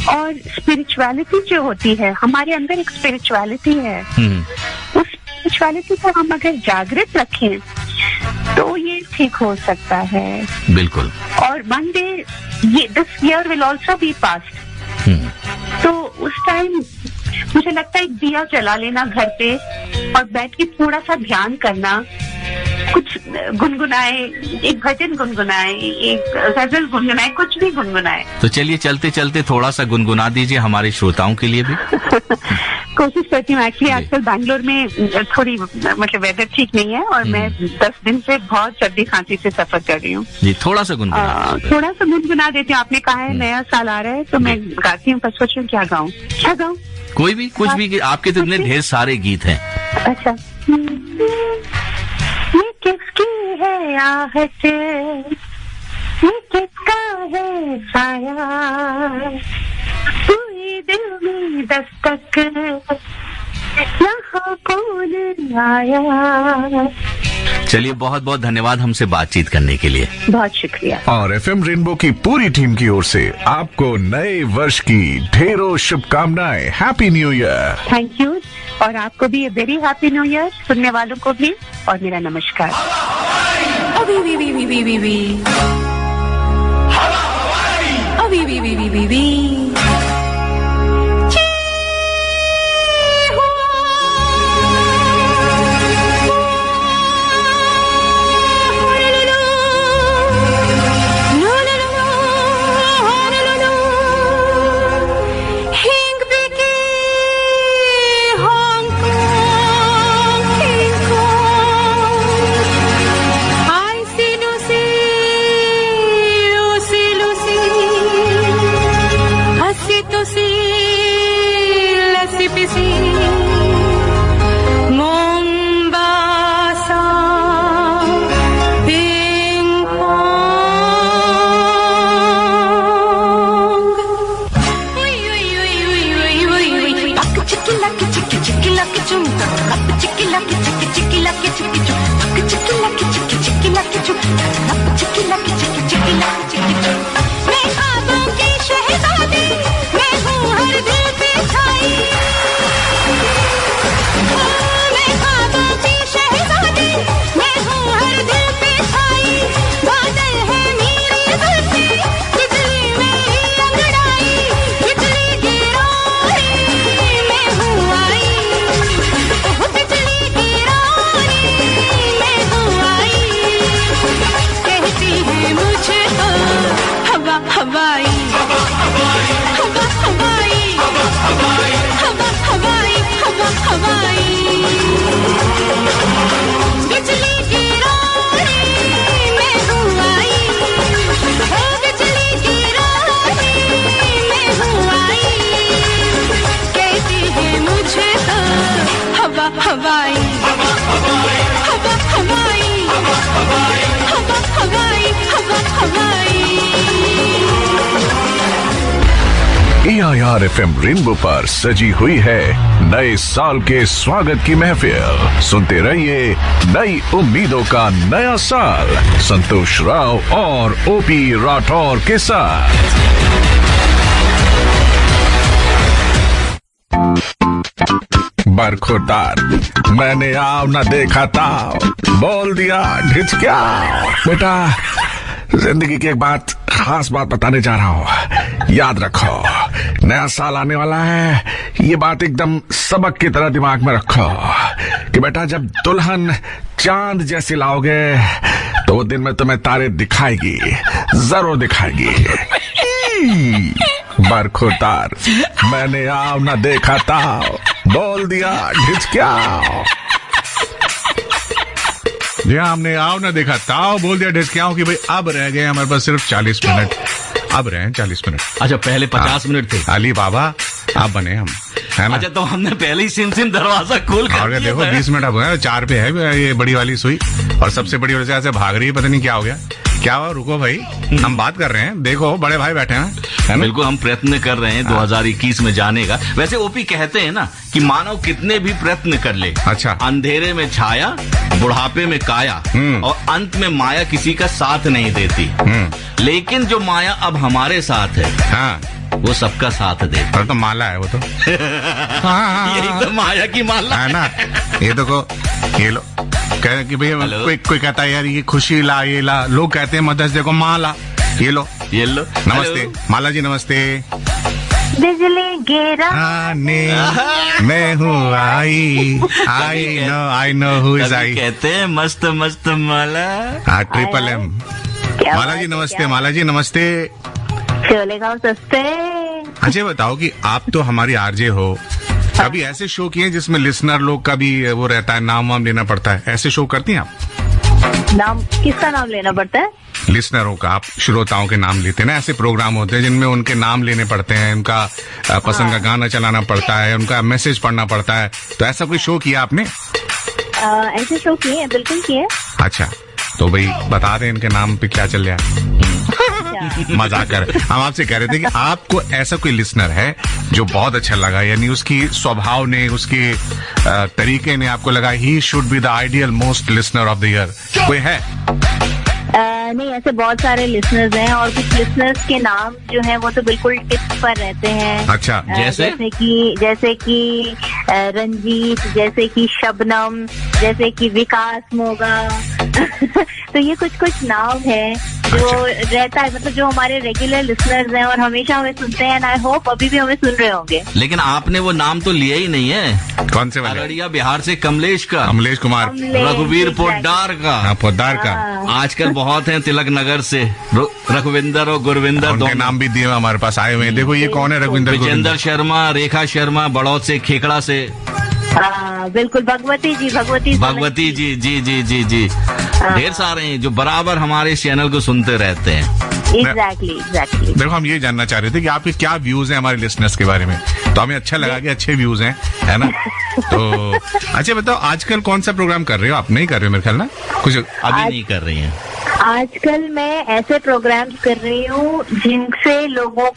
और स्पिरिचुअलिटी जो होती है, हमारे अंदर एक स्पिरिचुअलिटी है। उस स्पिरिचुअलिटी को हम अगर जागृत रखें तो ये ठीक हो सकता है। बिल्कुल। और one day this year will also be past, तो उस टाइम मुझे लगता है एक दिया जला लेना घर पे और बैठ के थोड़ा सा ध्यान करना, कुछ गुनगुनाए, एक भजन गुनगुनाए, एक गजल गुनगुनाए, कुछ भी गुनगुनाए। तो चलिए चलते चलते थोड़ा सा गुनगुना दीजिए हमारे श्रोताओं के लिए भी। कोशिश करती हूँ। एक्चुअली आजकल बैंगलोर में थोड़ी मतलब वेदर ठीक नहीं है और मैं 10 दिन से बहुत सर्दी खांसी से सफर कर रही हूँ जी। थोड़ा सा गुनगुना देती हूँ। आपने कहा है नया साल आ रहा है तो मैं गाती हूँ, बस सोचूं क्या गाऊं। कोई भी कुछ भी, आपके तो इतने ढेर सारे गीत हैं। अच्छा, ये किसकी है आहट, ये किसका है साया, कोई दिल में दस्तक यहाँ कौन आया। चलिए बहुत बहुत धन्यवाद हमसे बातचीत करने के लिए। बहुत शुक्रिया। और एफएम रेनबो की पूरी टीम की ओर से आपको नए वर्ष की ढेरों शुभकामनाएं। Happy new year. Thank you. और आपको भी वेरी हैप्पी न्यू ईयर, सुनने वालों को भी, और मेरा नमस्कार। अभी भी भी भी भी भी भी अभी भी भी भी भी भी AIR FM रेनबो पर सजी हुई है नए साल के स्वागत की महफिल। सुनते रहिए नई उम्मीदों का नया साल संतोष राव और ओपी राठौर के साथ। बरखुरदार, मैंने आव न देखा था, बोल दिया ढिचक्या। बेटा, जिंदगी की एक बात, खास बात बताने जा रहा हूँ, याद रखो। नया साल आने वाला है, ये बात एकदम सबक की तरह दिमाग में रखो कि बेटा जब दुल्हन चांद जैसी लाओगे तो वो दिन में तुम्हें तारे दिखाएगी, जरूर दिखाएगी। बरखुरदार, मैंने आव न देखा था, बोल दिया ढिचक्या। जी हमने आओ ना देखा ताओ, बोल दिया ढिचक्याओं की भाई अब रह गए हमारे पास सिर्फ 40 मिनट। अब रहे हैं 40 मिनट। अच्छा, पहले 50 मिनट थे। अली बाबा आप बने हम, है ना? अच्छा, तो हमने पहले ही सिम दरवाजा खोल कर देखो 20 मिनट अब गए, 4 पे है ये बड़ी वाली सुई, और सबसे बड़ी वजह से भाग रही है, पता नहीं क्या हो गया। क्या हुआ? रुको भाई, हम बात कर रहे हैं, देखो बड़े भाई बैठे हैं, है ना? बिल्कुल, हम प्रयत्न कर रहे हैं 2021 में जाने का। वैसे ओपी कहते हैं ना कि मानव कितने भी प्रयत्न कर ले, अच्छा, अंधेरे में छाया, बुढ़ापे में काया, और अंत में माया किसी का साथ नहीं देती। लेकिन जो माया अब हमारे साथ है, हाँ, वो सबका साथ दे। तो माला है वो तो। यही तो माया की माला है ना। ये देखो, ये लो कह कि भैया कोई कहता है यार ये खुशी ला, ये ला, लोग कहते हैं मदर्स डे को माला, ये लो ये लो। नमस्ते माला जी, नमस्ते। बिजली गिरा आने मैं हूँ I know who is I. कहते हैं मस्त मस्त माला। हाँ, ट्रिपल एम। माला जी नमस्ते। माला जी नमस्ते। चले गाँव सस्ते। अच्छा बताओ कि आप तो हमारी आरजे हो, कभी ऐसे शो किए जिसमें लिसनर लोग का भी वो रहता है, नाम वाम लेना पड़ता है, ऐसे शो करती हैं आप? नाम किसका नाम लेना पड़ता है? लिसनरों का, आप श्रोताओं के नाम लेते हैं ना। ऐसे प्रोग्राम होते हैं जिनमें उनके नाम लेने पड़ते हैं, उनका पसंद का गाना चलाना पड़ता है, उनका मैसेज पढ़ना पड़ता है, तो ऐसा कोई शो किया आपने? ऐसे शो किए, बिल्कुल किए। अच्छा, तो भाई बता दें इनके नाम पे क्या चल रहा है। मजाक कर, हम आपसे कह रहे थे कि आपको ऐसा कोई लिसनर है जो बहुत अच्छा लगा, यानी उसकी स्वभाव ने, उसके तरीके ने आपको लगा he should be the ideal most listener of the year, कोई है? नहीं, ऐसे बहुत सारे लिसनर्स हैं और कुछ लिसनर्स के नाम जो हैं वो तो बिल्कुल टिप पर रहते हैं। अच्छा, जैसे कि रंजीत, जैसे कि शबनम, जैसे कि विकास मोगा। तो ये कुछ नाम है जो रहता है, मतलब जो हमारे रेगुलर लिसनर्स हैं और हमेशा हमें सुनते हैं। आई होप अभी भी हमें सुन रहे होंगे। लेकिन आपने वो नाम तो लिया ही नहीं है। कौन से वाले? अररिया बिहार से कमलेश का, कमलेश कुमार, रघुवीर पोद्दार का। पोद्दार का आजकल बहुत हैं तिलक नगर से, रघुविंदर और गुरविंदर, उनके नाम भी दिए हमारे पास आए हुए हैं। देखो ये कौन है? रघुविंदर, विजेंद्र शर्मा, रेखा शर्मा, बड़ौद से, खेकड़ा से। बिल्कुल, भगवती जी जी जी जी जी जी। ढेर सारे हैं जो बराबर हमारे चैनल को सुनते रहते हैं। एग्जैक्टली। देखो हम ये जानना चाह रहे थे कि आपके क्या व्यूज हैं हमारे लिसनर्स के बारे में, तो हमें अच्छा लगा कि अच्छे व्यूज हैं, है ना? तो अच्छा बताओ, आजकल कौन सा प्रोग्राम कर रहे हो? आप नहीं कर रहे हो मेरे ख्याल ना, कुछ अभी नहीं कर रही हैं। आजकल मैं ऐसे प्रोग्राम्स कर रही हूँ जिनसे लोगों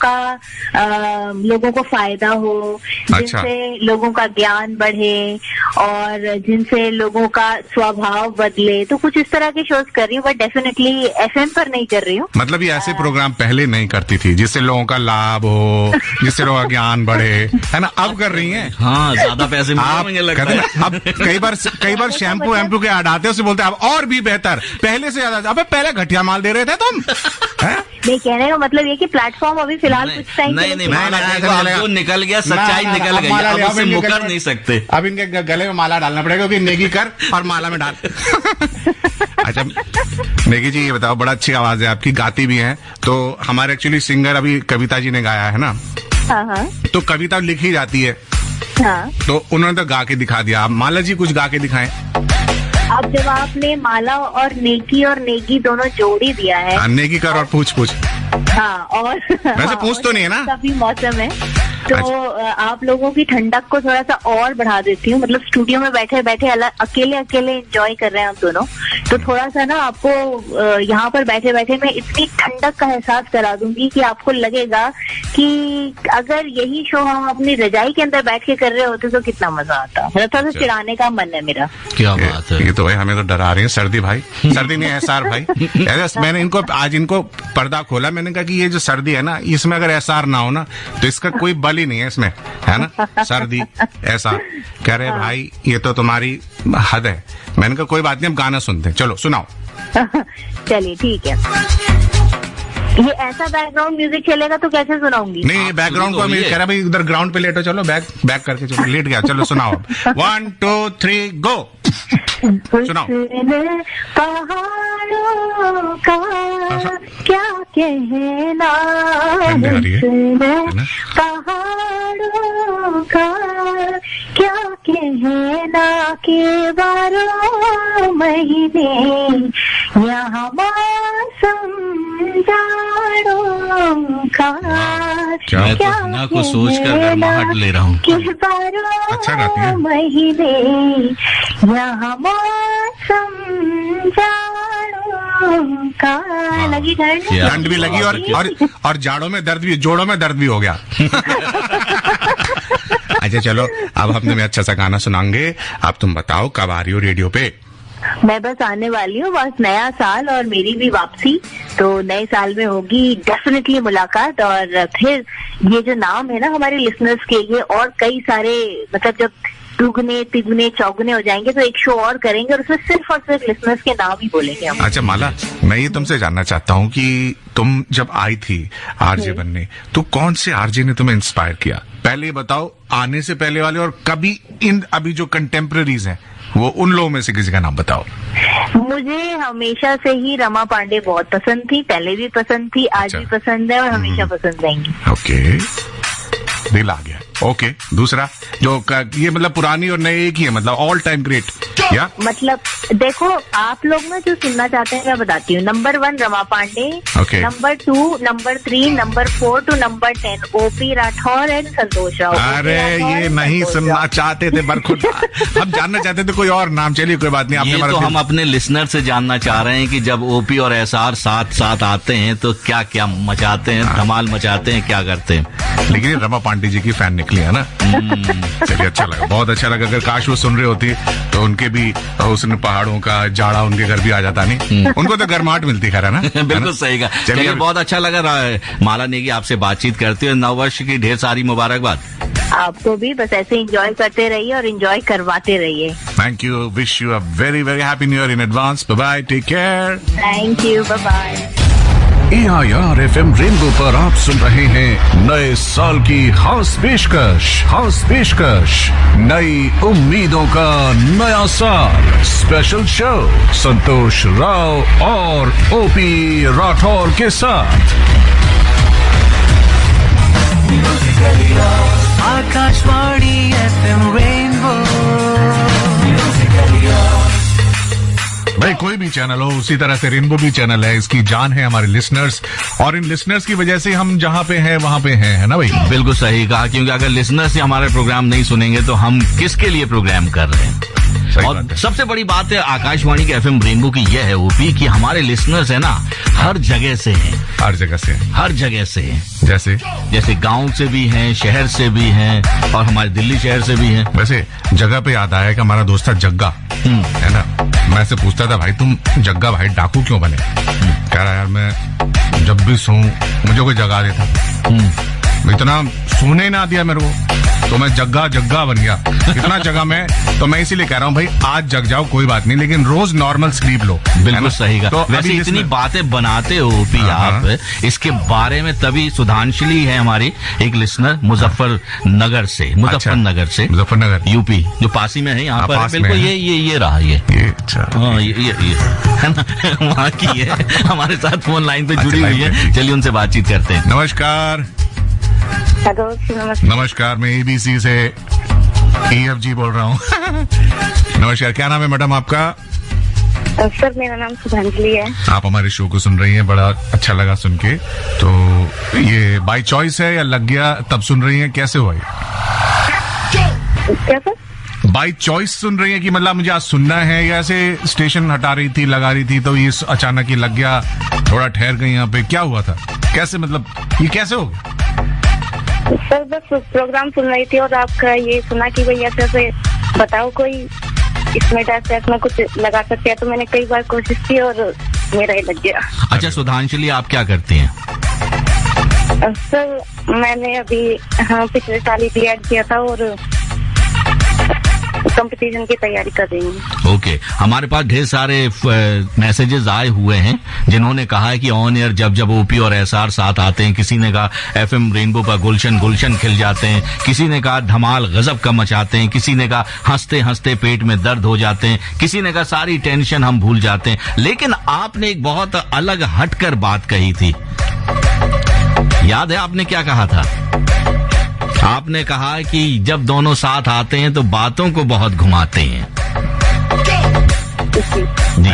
को फायदा हो, जिनसे लोगों का ज्ञान बढ़े और जिनसे लोगों का स्वभाव बदले। तो कुछ इस तरह के शोज कर रही हूँ, बट डेफिनेटली एफएम पर नहीं कर रही हूँ। मतलब ये ऐसे प्रोग्राम पहले नहीं करती थी जिससे लोगों का लाभ हो, जिससे लोगों का ज्ञान बढ़े, है ना? अब कर रही हैं। हाँ, ज्यादा पैसे लगता है। अब कई बार शैम्पू के ऐड आते हैं, उससे बोलते हैं अब और भी बेहतर, पहले से ज्यादा। अबे पहले घटिया माल दे रहे थे तुम। नहीं, कहने का मतलब ये कि प्लेटफॉर्म अभी फिलहाल कुछ टाइम नहीं जो निकल गया, सच्चाई निकल गई, अब उससे मुकर नहीं सकते। अब इनके गले में माला डालना पड़ेगा, क्योंकि नेगी कर और माला में डाल। अच्छा नेगी जी, ये बताओ, बड़ा अच्छी आवाज है आपकी, गाती भी हैं। तो हमारे एक्चुअली सिंगर अभी कविता जी ने गाया है ना, तो कविता लिखी जाती है, तो उन्होंने तो गा के दिखा दिया। माला जी कुछ गा के दिखाएं। अब जब आपने माला और नेगी दोनों जोड़ ही दिया है, नेगी कर और पूछ। हाँ, और वैसे पूछ तो नहीं है ना, काफी मौसम है, तो आप लोगों की ठंडक को थोड़ा सा और बढ़ा देती हूँ। मतलब स्टूडियो में बैठे बैठे अकेले एंजॉय कर रहे हैं आप दोनों, तो थोड़ा सा ना आपको यहाँ पर बैठे बैठे मैं इतनी ठंडक का एहसास करा दूंगी कि आपको लगेगा कि अगर यही शो हम अपनी रजाई के अंदर बैठ के कर रहे होते तो कितना मजा आता। मतलब थोड़ा सा चिढ़ाने का मन है मेरा। क्या बात है, ये तो भाई हमें तो डरा रही है सर्दी भाई। सर्दी नहीं, एहसार भाई। मैंने आज इनको पर्दा खोला, मैंने कहा कि ये जो सर्दी है ना, इसमें अगर एहसार ना हो ना तो इसका कोई बल ही नहीं है इसमें, है ना? सर्दी ऐसा कह रहे भाई, ये तो तुम्हारी हद है। मैंने कहा कोई बात नहीं, हम गाना सुनते हैं, चलो सुनाओ। चलिए ठीक है। ये ऐसा बैकग्राउंड म्यूजिक चलेगा तो कैसे सुनाऊंगी? नहीं, बैकग्राउंड को कह रहा भाई उधर ग्राउंड पे लेटो, चलो बैक करके चलो, लेट गया, चलो सुनाओ। 1 2 3 गो। सुनाओ। पहाड़ों का क्या कहना, पहाड़ों का क्या कहना के 12 महीने यहाँ मौसम जाड़ों का क्या को सोच कर गर्माहट ले रहा हूँ। अच्छा गाती है। महीने यहाँ मौसम जाड़ों का। लगी ठंड भी लगी और जाड़ों में दर्द भी, जोड़ों में दर्द भी हो गया। अच्छा चलो, अब हम तुम्हें अच्छा सा गाना सुनाएंगे। अब तुम बताओ कब आ रही हो रेडियो पे? मैं बस आने वाली हूँ, बस नया साल और मेरी भी वापसी, तो नए साल में होगी डेफिनेटली मुलाकात। और फिर ये जो नाम है ना हमारे लिसनर्स के, ये और कई सारे, मतलब जब दुगने तिगुने चौगुने हो जाएंगे, तो एक शो और करेंगे और उसमें सिर्फ और सिर्फ लिसनर्स के नाम ही बोलेंगे हम। अच्छा माला, मैं ये तुमसे जानना चाहता हूँ कि तुम जब आई थी आरजे बनने, तो कौन से आरजे ने तुम्हें इंस्पायर किया? पहले ये बताओ, आने से पहले वाले और कभी अभी जो कंटेम्प्रेरीज हैं, वो उन लोगों में से किसी का नाम बताओ। मुझे हमेशा से ही रमा पांडे बहुत पसंद थी, पहले भी पसंद थी, आज भी पसंद है और हमेशा पसंद रहेंगी। ओके, दिल आ गया। ओके, दूसरा जो ये मतलब पुरानी और नए एक ही है, मतलब ऑल टाइम ग्रेट या? मतलब देखो, आप लोग ना जो सुनना चाहते हैं मैं बताती हूँ। Number 1 Rama Pandey, number 2, number 3, number 4 to number 10 OP Rathore and Santosh Rao. अरे ये नहीं सुनना चाहते थे, बरखुद हम जानना चाहते थे कोई और नाम। चलिए कोई बात नहीं, आपने ये तो हम अपने लिसनर से जानना चाह रहे हैं कि जब ओपी और एसआर साथ साथ आते हैं तो क्या क्या मचाते हैं, धमाल मचाते हैं, क्या करते हैं। लेकिन रमा पांडे जी की फैन निकली है ना। चलिए, अच्छा लगा, बहुत अच्छा लगा। अगर काश वो सुन रहे होती तो उनके भी उसने पहाड़ों का जाड़ा उनके घर भी आ जाता नहीं। उनको तो गर्माहट मिलती है ना। बिल्कुल सही कहा। चलिए, बहुत अच्छा लगा माला नेगी आपसे बातचीत करते हुए। नववर्ष की ढेर सारी मुबारकबाद। आपको भी बस ऐसे एंजॉय करते रहिए और एंजॉय करवाते रहिए। Thank you, wish you a very very happy new year in advance. Bye bye, take care. Thank you, bye bye. AIR FM rainbow पर आप सुन रहे हैं नए साल की खास पेशकश, नई उम्मीदों का नया साल स्पेशल शो संतोष राव और ओपी राठौर के साथ। Akashvani FM rainbow. भाई कोई भी चैनल हो, उसी तरह से रेनबो भी चैनल है। इसकी जान है हमारे लिसनर्स, और इन लिसनर्स की वजह से हम जहाँ पे हैं वहाँ पे हैं, है ना भाई? बिल्कुल सही कहा, क्योंकि अगर लिसनर्स हमारे प्रोग्राम नहीं सुनेंगे तो हम किसके लिए प्रोग्राम कर रहे हैं। और सबसे बड़ी बात है आकाशवाणी के एफएम रेनबो की यह है ओपी कि हमारे लिसनर्स है ना हर जगह से हैं। हर जगह से हैं। जैसे गांव से भी हैं, शहर से भी हैं, और हमारे दिल्ली शहर से भी हैं। वैसे जगह पे याद आया कि हमारा दोस्त था जग्गा, है ना, मैं से पूछता था भाई तुम जग्गा भाई डाकू क्यों बने? कह रहा यार मैं जब भी सोऊं मुझे कोई जगा देता, इतना सोने ना दिया मेरे को, तो मैं जग्गा बन गया। इतना जगह मैं, तो मैं इसीलिए कह रहा हूँ भाई आज जग जाओ कोई बात नहीं, लेकिन रोज नॉर्मल स्लीप लो। बिल्कुल सही कहा। तो वैसे इतनी बातें बनाते हो ओपी आप, इसके बारे में तभी सुधांशली है हमारी एक लिसनर मुजफ्फरनगर से यूपी, जो पास ही में है यहाँ पर। बिल्कुल ये रहा ये है ना, वहाँ की है, हमारे साथ फोन लाइन पे जुड़ी हुई है। चलिए उनसे बातचीत करते हैं। नमस्कार। हेलो, नमस्कार, मैं ABC से EFG बोल रहा हूँ। नमस्कार, क्या नाम है मैडम आपका? सर मेरा नाम सुधांजलि है। आप हमारे शो को सुन रही हैं, बड़ा अच्छा लगा सुन के। तो ये बाय चॉइस है या लग गया तब सुन रही हैं, कैसे हुआ ये? क्या सर? बाय चॉइस सुन रही है कि मतलब मुझे आज सुनना है, या ऐसे स्टेशन हटा रही थी, लगा रही थी तो ये अचानक ही लग गया, थोड़ा ठहर गई यहाँ पे, क्या हुआ था, कैसे, मतलब ये कैसे हो गया? सर बस प्रोग्राम सुन रही थी और आपका ये सुना कि भैया ऐसे बताओ कोई इसमें डायरेक्ट में कुछ लगा सकते हैं, तो मैंने कई बार कोशिश की और मेरा ही लग गया। अच्छा सुधांशलि, आप क्या करती हैं? सर मैंने अभी पिछले साल ही B.Ed किया था और कंपटीशन की तैयारी कर रही हूँ। ओके, हमारे पास ढेर सारे मैसेजेस आए हुए हैं जिन्होंने कहा है कि ऑन एयर जब ओपी और एसआर साथ आते हैं, किसी ने कहा एफएम रेनबो पर गुलशन खिल जाते हैं, किसी ने कहा धमाल गजब का मचाते हैं, किसी ने कहा हंसते हंसते पेट में दर्द हो जाते हैं, किसी ने कहा सारी टेंशन हम भूल जाते हैं। लेकिन आपने एक बहुत अलग हटकर बात कही थी, याद है आपने क्या कहा था? आपने कहा कि जब दोनों साथ आते हैं तो बातों को बहुत घुमाते हैं।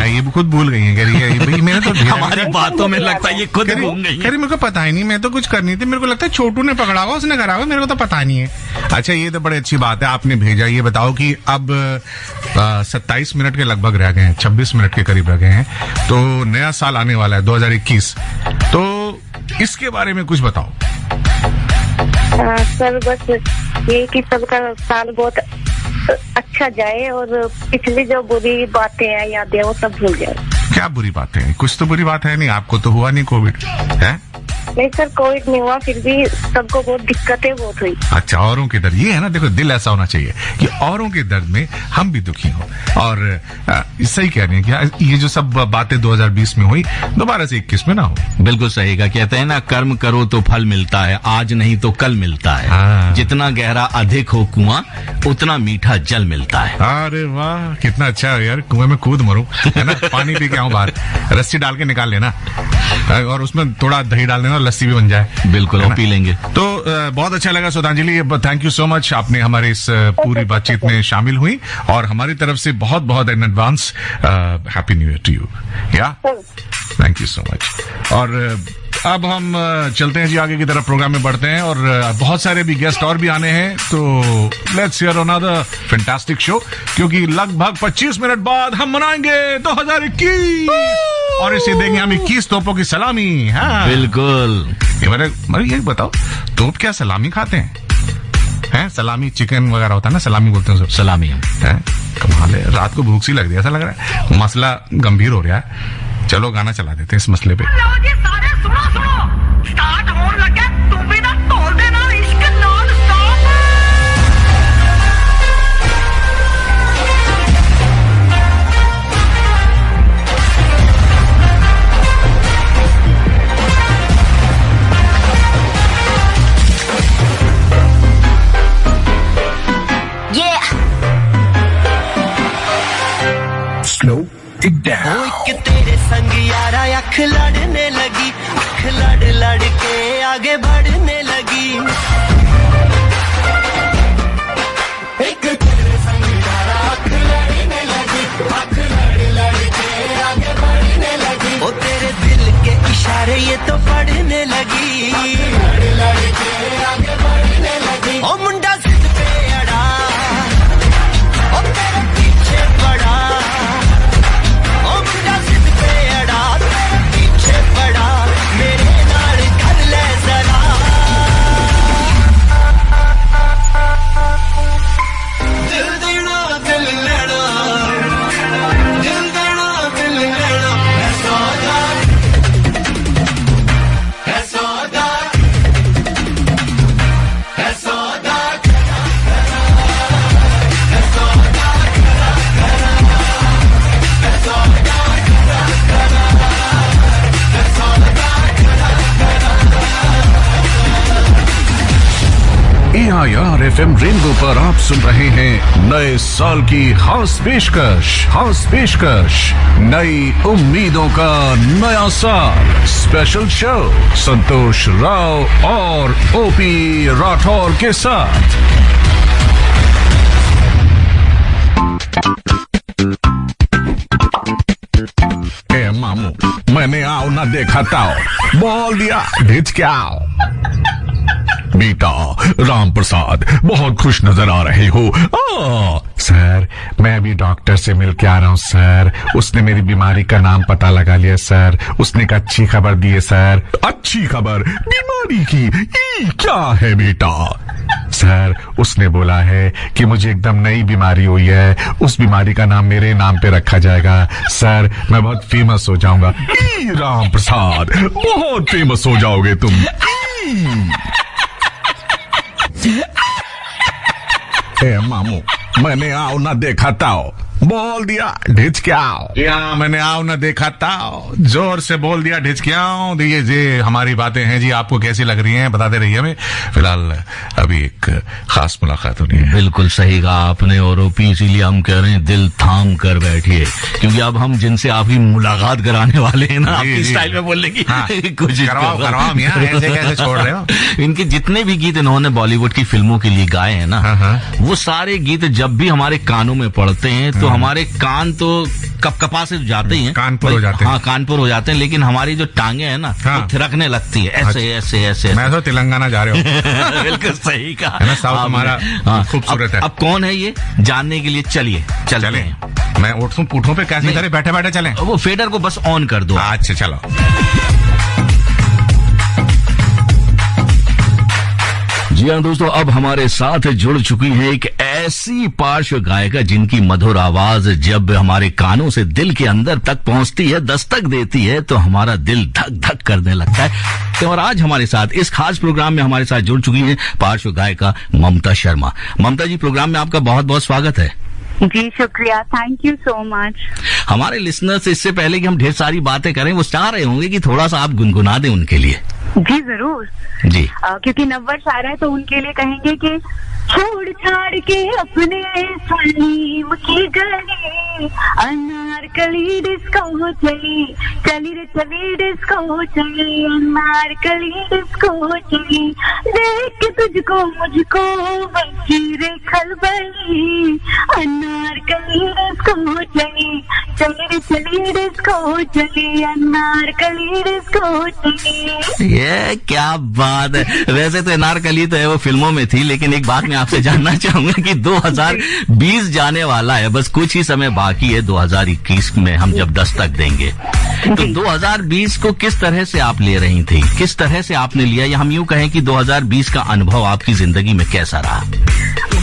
ये भी खुद भूल गई है। मैंने तो हमारी बातों में लगता है ये खुद भूल गई है। मेरे को पता ही नहीं, मैं तो कुछ करनी थी, मेरे को लगता है छोटू ने पकड़ा होगा, उसने करा होगा, मेरे को तो पता नहीं है। अच्छा ये तो बड़ी अच्छी बात है आपने भेजा। ये बताओ कि अब 27 मिनट के लगभग रह गए हैं, 26 मिनट के करीब रह गए हैं, तो नया साल आने वाला है 2021, तो इसके बारे में कुछ बताओ। सर बस ये कि सबका साल बहुत अच्छा जाए और पिछली जो बुरी बातें हैं याद है वो सब भूल जाए। क्या बुरी बातें हैं? कुछ तो बुरी बात है नहीं, आपको तो हुआ नहीं कोविड है? नहीं सर, कोविड नहीं हुआ, फिर भी सबको बहुत दिक्कतें बहुत हुई। अच्छा, औरों के दर्द, ये है ना, देखो दिल ऐसा होना चाहिए कि औरों के दर्द में हम भी दुखी हों। और सही कह रही है कि ये जो सब बातें 2020 में हुई दोबारा से 21 में ना हो। बिल्कुल सही का, कहते हैं ना, कर्म करो तो फल मिलता है, आज नहीं तो कल मिलता है। हाँ। जितना गहरा अधिक हो कुआं उतना मीठा जल मिलता है। अरे वाह, कितना अच्छा है यार, कुएं में कूद मरूं, है ना, पानी पी के आऊं बाहर, रस्सी डाल के निकाल लेना और उसमें थोड़ा दही डाल देना, लस्सी भी बन जाए। बिल्कुल, वो पी लेंगे। तो बहुत अच्छा लगा सुधांजलि, थैंक यू सो मच, आपने हमारे इस पूरी बातचीत में शामिल हुई और हमारी तरफ से बहुत बहुत in advance happy new year to you. या थैंक यू सो मच। और अब हम चलते हैं जी आगे की तरफ, प्रोग्राम में बढ़ते हैं और बहुत सारे भी गेस्ट और भी आने हैं, तो let's hear another fantastic show, क्योंकि लगभग 25 मिनट बाद हम मनाएंगे 2021 और इसे देंगे हम 21 तोपों की सलामी। हाँ बिल्कुल। ये बताओ, तोप क्या सलामी खाते हैं? सलामी चिकन वगैरह होता है ना, सलामी बोलते हैं, सलामी है। कमाल है, रात को भूख सी लग रही है, ऐसा लग रहा है मसला गंभीर हो रहा है। चलो गाना चला देते हैं इस मसले पे। सारे सुनो सुनो, स्टार्ट होने लगे, तुम भी ना तोड़ देना इश्क non stop. Slow it down. तेरे संग यारा अख लड़ने लगी, अख लड़ लड़ के आगे बढ़ने लगी। एक तेरे संग यारा अख लड़ने लगी, अख लड़ लड़ के आगे बढ़ने लगी। ओ तेरे दिल के इशारे ये तो पढ़ने लगी, लड़ लड़ के आगे बढ़ने लगी। ओ मुंडा जिद पे अड़ा, ओ तेरे पीछे पड़ा, बड़ा मेरे नाल कर ले जरा। दिल देना दिल लेना, दिल देना दिल लेना, है सौदा, है सौदा, है सौदा, है सौदा, है सौदा। AIR FM रेनबो पर आप सुन रहे हैं नए साल की खास पेशकश, नई उम्मीदों का नया साल स्पेशल शो संतोष राव और ओपी राठौर के साथ। मामू, मैंने आओ ना देखा ताओ, बोल दिया ढिच के आओ। बेटा राम प्रसाद, बहुत खुश नजर आ रहे हो। सर, मैं अभी डॉक्टर से मिल के आ रहा हूँ सर, उसने मेरी बीमारी का नाम पता लगा लिया सर, उसने एक अच्छी खबर दी है सर। अच्छी खबर? बीमारी की? ये क्या है बेटा? सर, उसने बोला है कि मुझे एकदम नई बीमारी हुई है, उस बीमारी का नाम मेरे नाम पे रखा जाएगा। सर, मैं बहुत फेमस हो जाऊंगा। राम प्रसाद, बहुत फेमस हो जाओगे तुम। मामू, मैंने आओ ना देखा ताओ, बोल दिया ढिच के आओ। या मैंने आओ ना देखा ताओ, जोर से बोल दिया ढिच के आओ। देखिए जी, हमारी बातें हैं जी, आपको कैसी लग रही हैं बताते रहिए हमें। फिलहाल अभी एक खास मुलाकात होनी है। बिल्कुल सही कहा आपने और ओपी, इसीलिए हम कह रहे हैं दिल थाम कर बैठिए, क्योंकि अब हम जिनसे आपकी मुलाकात कराने वाले हैं ना, आपकी स्टाइल में बोलने की कोशिश करवाओ मियां, ऐसे कैसे छोड़ रहे हो। इनके जितने भी गीत इन्होंने बॉलीवुड की फिल्मों के लिए गाए हैं ना, वो सारे गीत जब भी हमारे कानों में पड़ते हैं तो हमारे कान तो कपकपा से जाते ही हैं, कानपुर हो जाते हैं। हाँ, कानपुर हो जाते हैं, लेकिन हमारी जो टांगे हैं ना, वो थिरकने लगती है, ऐसे ऐसे ऐसे। मैं तो तेलंगाना जा रहे हो। बिल्कुल सही कहा, है ना, साउथ हमारा खूबसूरत है। अब कौन है ये जानने के लिए चलिए चले। मैं उठूं पूठों पे कैसे करे, बैठे बैठे चलें? वो फेडर को बस ऑन कर दो। अच्छा चलो। जी हाँ दोस्तों, अब हमारे साथ जुड़ चुकी है एक ऐसी पार्श्व गायिका जिनकी मधुर आवाज जब हमारे कानों से दिल के अंदर तक पहुंचती है, दस्तक देती है, तो हमारा दिल धक धक करने लगता है। और आज हमारे साथ इस खास प्रोग्राम में हमारे साथ जुड़ चुकी हैं पार्श्व गायिका ममता शर्मा। ममता जी, प्रोग्राम में आपका बहुत बहुत स्वागत है। जी शुक्रिया, थैंक यू सो मच। हमारे लिसनर्स, इससे पहले कि हम ढेर सारी बातें करें, वो चाह रहे होंगे कि थोड़ा सा आप गुनगुना दें उनके लिए। जी जरूर जी। क्योंकि नववर्ष आ रहा है तो उनके लिए कहेंगे कि छोड़ छाड़ के अपने सलीम की गली, अनारकली डिस्को चली, चली रे चली डिस्को चली, अनारकली डिस्को चली, देख के तुझको मुझको बची रे खलबली, अनारकली डिस्को चली, चली रे चली डिस्को चली, अनारकली डिस्को चली। ये क्या बात है। वैसे तो अनारकली तो है वो फिल्मों में थी, लेकिन एक बात मैं आपसे जानना चाहूंगा कि 2020 जाने वाला है, बस कुछ ही समय बाकी है 2021 में हम जब दस्तक देंगे, तो 2020 को किस तरह से आप ले रही थी, किस तरह से आपने लिया, या हम यूं कहें कि 2020 का अनुभव आपकी जिंदगी में कैसा रहा?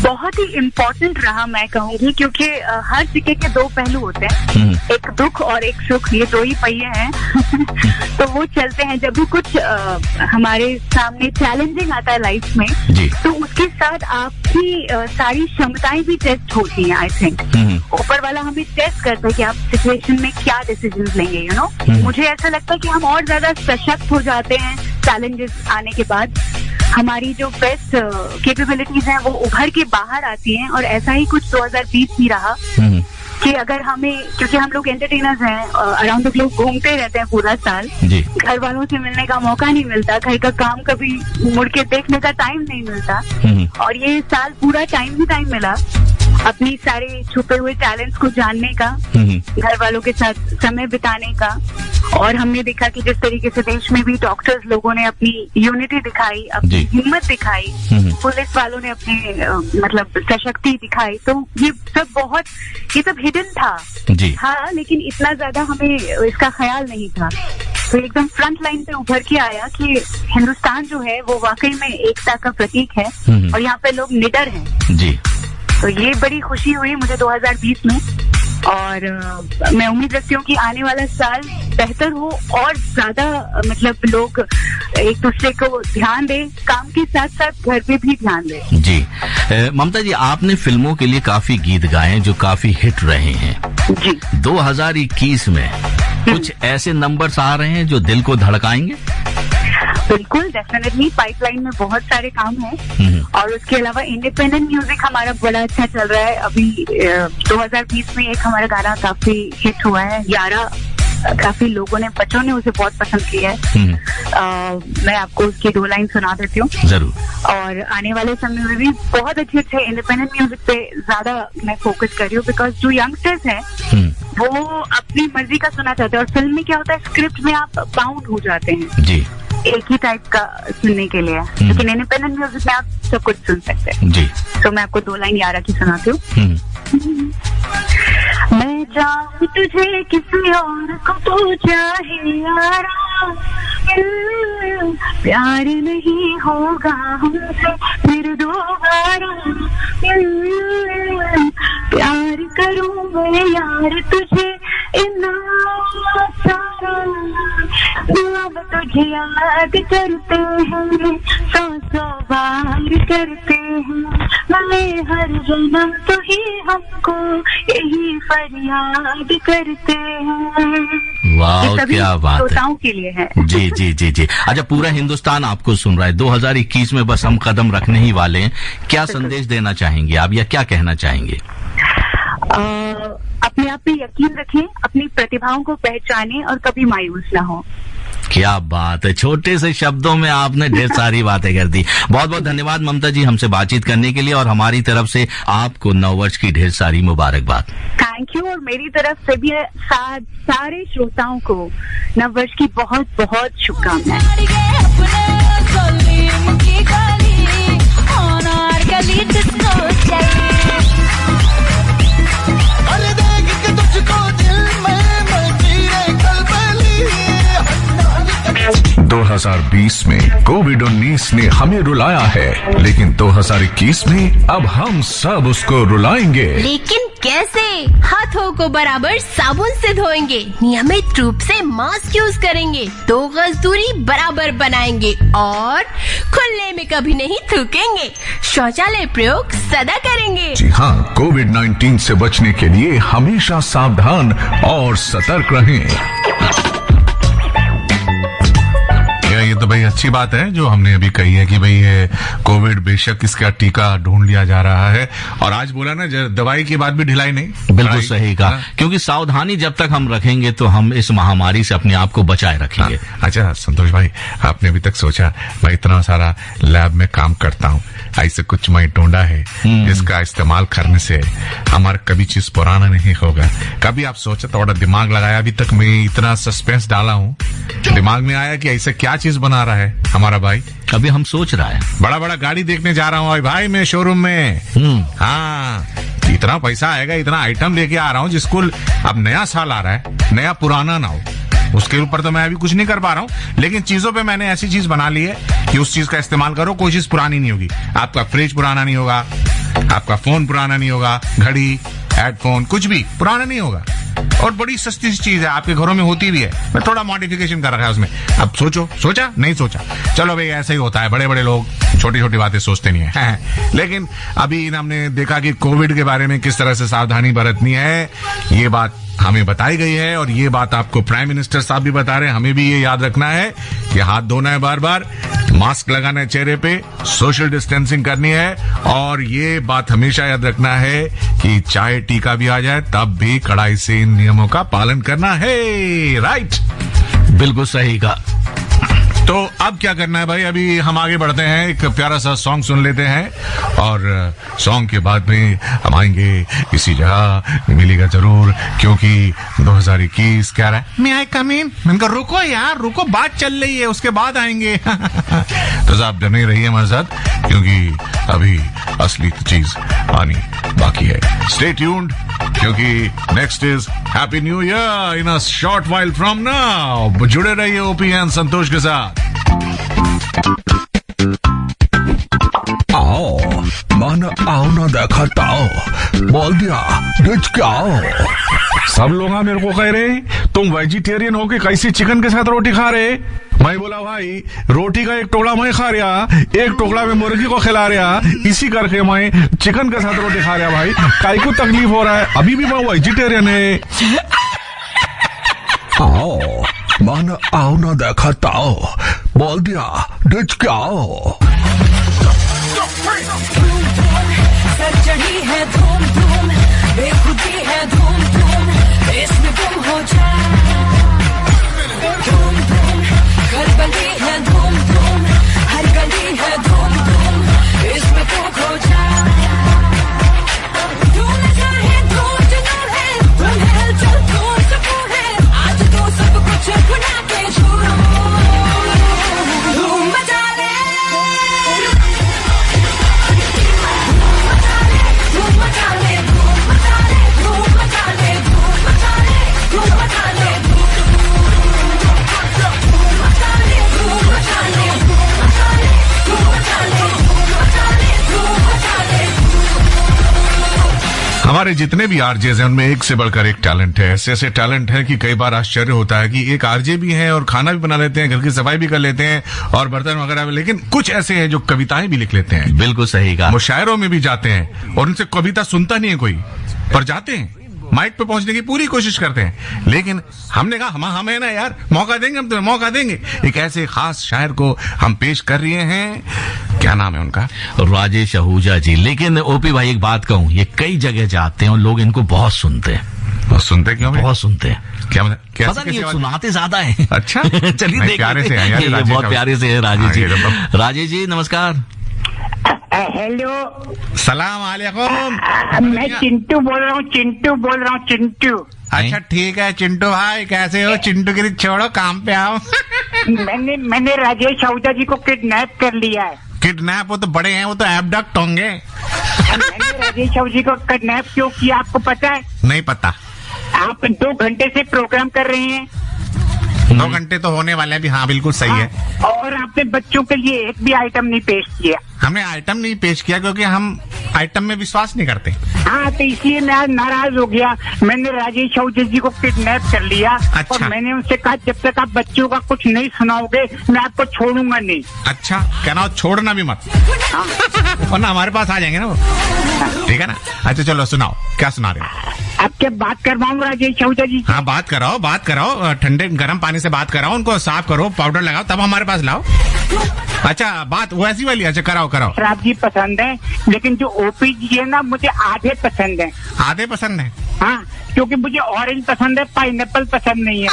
बहुत ही इम्पोर्टेंट रहा मैं कहूंगी, क्योंकि हर सिक्के के दो पहलू होते हैं, एक दुख और एक सुख, ये दो ही पहिए हैं। तो वो चलते हैं। जब भी कुछ हमारे सामने चैलेंजिंग आता है लाइफ में, तो उसके साथ आपकी सारी क्षमताएं भी टेस्ट होती हैं। आई थिंक ऊपर वाला हमें टेस्ट करता है कि आप सिचुएशन में क्या डिसीजन लेंगे। यू नो, मुझे ऐसा लगता है कि हम और ज्यादा सशक्त हो जाते हैं चैलेंजेस आने के बाद। हमारी जो बेस्ट कैपेबिलिटीज हैं वो उभर के बाहर आती हैं, और ऐसा ही कुछ 2020 ही रहा कि अगर हमें, क्योंकि हम लोग एंटरटेनर्स हैं, अराउंड द ग्लोब घूमते रहते हैं पूरा साल, घर वालों से मिलने का मौका नहीं मिलता, घर का काम कभी मुड़ के देखने का टाइम नहीं मिलता, और ये साल पूरा टाइम ही टाइम मिला अपनी सारे छुपे हुए टैलेंट्स को जानने का, घर वालों के साथ समय बिताने का। और हमने देखा कि जिस तरीके से देश में भी डॉक्टर्स लोगों ने अपनी यूनिटी दिखाई, अपनी हिम्मत दिखाई, पुलिस वालों ने अपनी मतलब सशक्ति दिखाई, तो ये सब हिडन था हाँ, लेकिन इतना ज्यादा हमें इसका ख्याल नहीं था। तो एकदम फ्रंट लाइन पे उभर के आया कि हिंदुस्तान जो है वो वाकई में एकता का प्रतीक है, और यहाँ पे लोग निडर हैं। जी। तो ये बड़ी खुशी हुई मुझे 2020 में, और मैं उम्मीद रखती हूँ कि आने वाला साल बेहतर हो, और ज्यादा मतलब लोग एक दूसरे को ध्यान दें, काम के साथ साथ घर पे भी ध्यान दें। जी। ममता जी, आपने फिल्मों के लिए काफी गीत गाए जो काफी हिट रहे हैं। जी। 2021 में कुछ ऐसे नंबर्स आ रहे हैं जो दिल को धड़काएंगे? बिल्कुल, डेफिनेटली पाइपलाइन में बहुत सारे काम हैं, और उसके अलावा इंडिपेंडेंट म्यूजिक हमारा बड़ा अच्छा चल रहा है। अभी 2020 में एक हमारा गाना काफी हिट हुआ है, यारा, काफी लोगों ने, बच्चों ने उसे बहुत पसंद किया है। मैं आपको उसकी 2 लाइन सुना देती हूँ। जरूर। और आने वाले समय में भी बहुत अच्छे इंडिपेंडेंट म्यूजिक पे ज्यादा मैं फोकस कर रही हूँ, बिकॉज जो यंगस्टर्स हैं वो अपनी मर्जी का सुनना चाहते हैं, और फिल्म में क्या होता है, स्क्रिप्ट में आप बाउंड हो जाते हैं जी, एक ही टाइप का सुनने के लिए, लेकिन इंडिपेंडेंट म्यूजिक में आप सब कुछ सुन सकते हैं जी। तो मैं आपको 2 लाइन यारा की सुनाती हूँ। मैं चाहूँ तुझे किसी और को तो चाहे यारा, प्यार नहीं होगा हमसे फिर दोबारा, प्यार करूँ मैं यार तुझे अब तुझे याद करते हैं, 100 बार करते हैं, मैं हर जन्म तो ही हमको यही फरियाद करते हैं। वाह, क्या बात है। श्रोताओं के लिए है। जी जी जी जी। अच्छा, पूरा हिंदुस्तान आपको सुन रहा है, 2021 में बस हम कदम रखने ही वाले हैं, क्या संदेश देना चाहेंगे आप, या क्या कहना चाहेंगे? अपने आप पे यकीन रखें, अपनी प्रतिभाओं को पहचानें, और कभी मायूस ना हो। क्या बात है, छोटे से शब्दों में आपने ढेर सारी बातें कर दी। बहुत बहुत धन्यवाद ममता जी हमसे बातचीत करने के लिए, और हमारी तरफ से आपको नववर्ष की ढेर सारी मुबारकबाद। थैंक यू, और मेरी तरफ से भी सारे श्रोताओं को नववर्ष की बहुत बहुत शुभकामनाएं। 2020 में कोविड-19 ने हमें रुलाया है, लेकिन 2021 में अब हम सब उसको रुलाएंगे। लेकिन कैसे? हाथों को बराबर साबुन से धोएंगे, नियमित रूप से मास्क यूज करेंगे, 2 गज दूरी बराबर बनाएंगे और खुले में कभी नहीं थूकेंगे। शौचालय प्रयोग सदा करेंगे। जी हाँ, कोविड-19 से बचने के लिए हमेशा सावधान और सतर्क रहें। ये तो भाई अच्छी बात है जो हमने अभी कही है कि भाई ये कोविड बेशक इसका टीका ढूंढ लिया जा रहा है, और आज बोला ना दवाई के बाद भी ढिलाई नहीं। बिल्कुल सही कहा, क्योंकि सावधानी जब तक हम रखेंगे तो हम इस महामारी से अपने आप को बचाए रखेंगे। अच्छा संतोष भाई, आपने अभी तक सोचा मैं इतना सारा लैब में काम करता हूँ, ऐसे कुछ मैं ढूंढा है इसका इस्तेमाल करने से हमारा कभी चीज पुराना नहीं होगा। कभी आप सोचा, थोड़ा दिमाग लगाया, अभी तक मैं इतना सस्पेंस डाला हूँ, दिमाग में आया कि ऐसे क्या चीज बना रहा है हमारा भाई। अभी हम सोच रहा है, बड़ा बड़ा गाड़ी देखने जा रहा हूँ भाई मैं शोरूम में। हाँ, इतना पैसा आएगा, इतना आइटम लेके आ रहा हूँ जिसको अब नया साल आ रहा है, नया पुराना ना हो, उसके ऊपर तो मैं अभी कुछ नहीं कर पा रहा हूँ। लेकिन चीजों पे मैंने ऐसी चीज बना ली है कि उस चीज का इस्तेमाल करो, कोई चीज पुरानी नहीं होगी। आपका फ्रिज पुराना नहीं होगा, आपका फोन पुराना नहीं होगा, घड़ी, हेडफोन, कुछ भी पुराना नहीं होगा, और बड़ी सस्ती चीज है, आपके घरों में होती भी है। मैं थोड़ा मॉडिफिकेशन कर रखा है उसमें। अब सोचा नहीं सोचा, चलो भाई ऐसा ही होता है, बड़े बड़े लोग छोटी छोटी बातें सोचते नहीं है। लेकिन अभी हमने देखा कि कोविड के बारे में किस तरह से सावधानी बरतनी है, ये बात हमें बताई गई है, और ये बात आपको प्राइम मिनिस्टर साहब भी बता रहे हैं। हमें भी ये याद रखना है कि हाथ धोना है बार बार, मास्क लगाना है चेहरे पे, सोशल डिस्टेंसिंग करनी है, और ये बात हमेशा याद रखना है कि चाहे टीका भी आ जाए तब भी कड़ाई से इन नियमों का पालन करना है। राइट, बिल्कुल सही कहा। तो अब क्या करना है भाई, अभी हम आगे बढ़ते हैं, एक प्यारा सा सॉन्ग सुन लेते हैं, और सॉन्ग के बाद में हम आएंगे इसी जगह, मिलेगा जरूर, क्योंकि 2021 क्या रहा है। मैं आई कम इन, मैंने कहा रुको यार, रुको, बात चल रही है, उसके बाद आएंगे। तो आप बने रहिए हमारे साथ, क्योंकि अभी असली चीज आनी बाकी है। स्टे ट्यून्ड, क्योंकि next is happy new year in a short while from now. जुड़े रहिए ओपी एंड संतोष के साथ। आओ मन आओ ना देखा ताओ, बोल दिया रिच क्या आओ। सब लोग मेरे को कह रहे तुम वेजिटेरियन हो के कैसे चिकन के साथ रोटी खा रहे। मैं बोला भाई, रोटी का एक टुकड़ा मैं खा रहा, एक टुकड़ा में मुर्गी को खिला रहा, इसी करके मैं चिकन के साथ रोटी खा रहा। भाई काई को तकलीफ हो रहा है, अभी भी मैं वेजिटेरियन है। आओ मन आओ ना देखा ताओ, बोल दिया रिच क्या आओ। चढ़ी है धूम धूम, बेखुदी है धूम धूम, इसमें गुम हो जा। धूम धूम, घर गली है धूम धूम, हर गली है धूम धूम, इसमें तू खो जा। धूम चाहे धूम जुनून है, धूम है चल धूम सुकून है, आज तो सब कुछ भुला के छोड़ो, धूम मचा ले। हमारे जितने भी आरजेज हैं उनमें एक से बढ़कर एक टैलेंट है। ऐसे ऐसे टैलेंट है कि कई बार आश्चर्य होता है कि एक आरजे भी हैं और खाना भी बना लेते हैं, घर की सफाई भी कर लेते हैं और बर्तन वगैरह, लेकिन कुछ ऐसे हैं जो कविताएं भी लिख लेते हैं। बिल्कुल सही कहा। मुशायरों में भी जाते हैं और उनसे कविता सुनता नहीं है कोई, पर जाते हैं, माइक पे पहुंचने की पूरी कोशिश करते हैं। लेकिन हमने कहा हम है ना यार, मौका देंगे, हम तुम्हें मौका देंगे। एक ऐसे खास शायर को हम पेश कर रहे हैं, क्या नाम है उनका? राजेश आहूजा जी। लेकिन ओपी भाई एक बात कहूँ, ये कई जगह जाते हैं और लोग इनको बहुत सुनते हैं। बहुत सुनते क्यों? बहुत सुनते हैं। क्या मतलब? पता नहीं, सुनाते ज्यादा है। अच्छा चलिए देखिए, प्यारे से है यार, ये बहुत प्यारे से है राजेश जी। राजेश जी नमस्कार। हेलो, सलाम वालेकुम। मैं चिंटू बोल रहा हूँ, चिंटू। अच्छा ठीक है चिंटू भाई, कैसे हो? चिंटू गिरी छोड़ो, काम पे आओ। मैंने राजेश आहूजा जी को किडनैप कर लिया है। किडनैप? वो तो बड़े हैं, वो तो एबडक्ट होंगे। मैंने राजेश आहूजा जी को किडनैप क्यों किया आपको पता है? नहीं पता। आप 2 घंटे से प्रोग्राम कर रहे हैं। 2 घंटे तो होने वाले हैं अभी। हाँ बिल्कुल सही है। और आपने बच्चों के लिए एक भी आइटम नहीं पेश किया। हमने आइटम नहीं पेश किया क्योंकि हम आइटम में विश्वास नहीं करते। हाँ, तो इसलिए मैं आज नाराज हो गया। मैंने राजेश आहूजा जी को किडनैप कर लिया। अच्छा। और मैंने उनसे कहा जब तक आप बच्चों का कुछ नहीं सुनाओगे मैं आपको छोड़ूंगा नहीं। अच्छा, कहना छोड़ना भी मत, वरना हमारे पास आ जाएंगे ना वो। ठीक है ना। अच्छा चलो सुनाओ, क्या सुना रहे हो? अब क्या बात करवाऊँ राजेश आहूजा जी? हाँ बात कराओ, ठंडे गर्म पानी से बात कराओ, उनको साफ करो, पाउडर लगाओ, तब हमारे पास लाओ। अच्छा बात वो ऐसी वाली। अच्छा कराओ। शराब जी पसंद है, लेकिन जो ओपी जी है ना मुझे आधे पसंद है। आधे पसंद है? हाँ, क्योंकि मुझे ऑरेंज पसंद है, पाइनएप्पल पसंद नहीं है।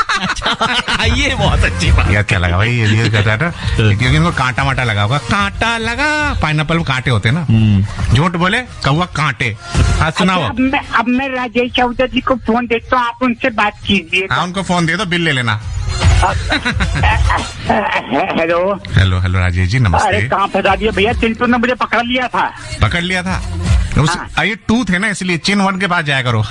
ये बहुत अच्छी बात। ये क्या लगा भाई, ये कहता है ना क्योंकि इनको कांटा वाटा लगा होगा। कांटा लगा, पाइनएप्पल में कांटे होते हैं ना। झूठ बोले कौवा कांटे। हाँ सुनाओ। अब मैं राजेश आहूजा जी को फोन देता हूँ, आप उनसे बात कीजिए। हाँ उनको फोन दे दो, बिल ले लेना। हेलो राजेश जी नमस्ते। अरे कहाँ फंसा दिया भैया, चिंटू ने मुझे पकड़ लिया था। ये टूथ है ना, इसलिए चिन 1 के पास जाया करो।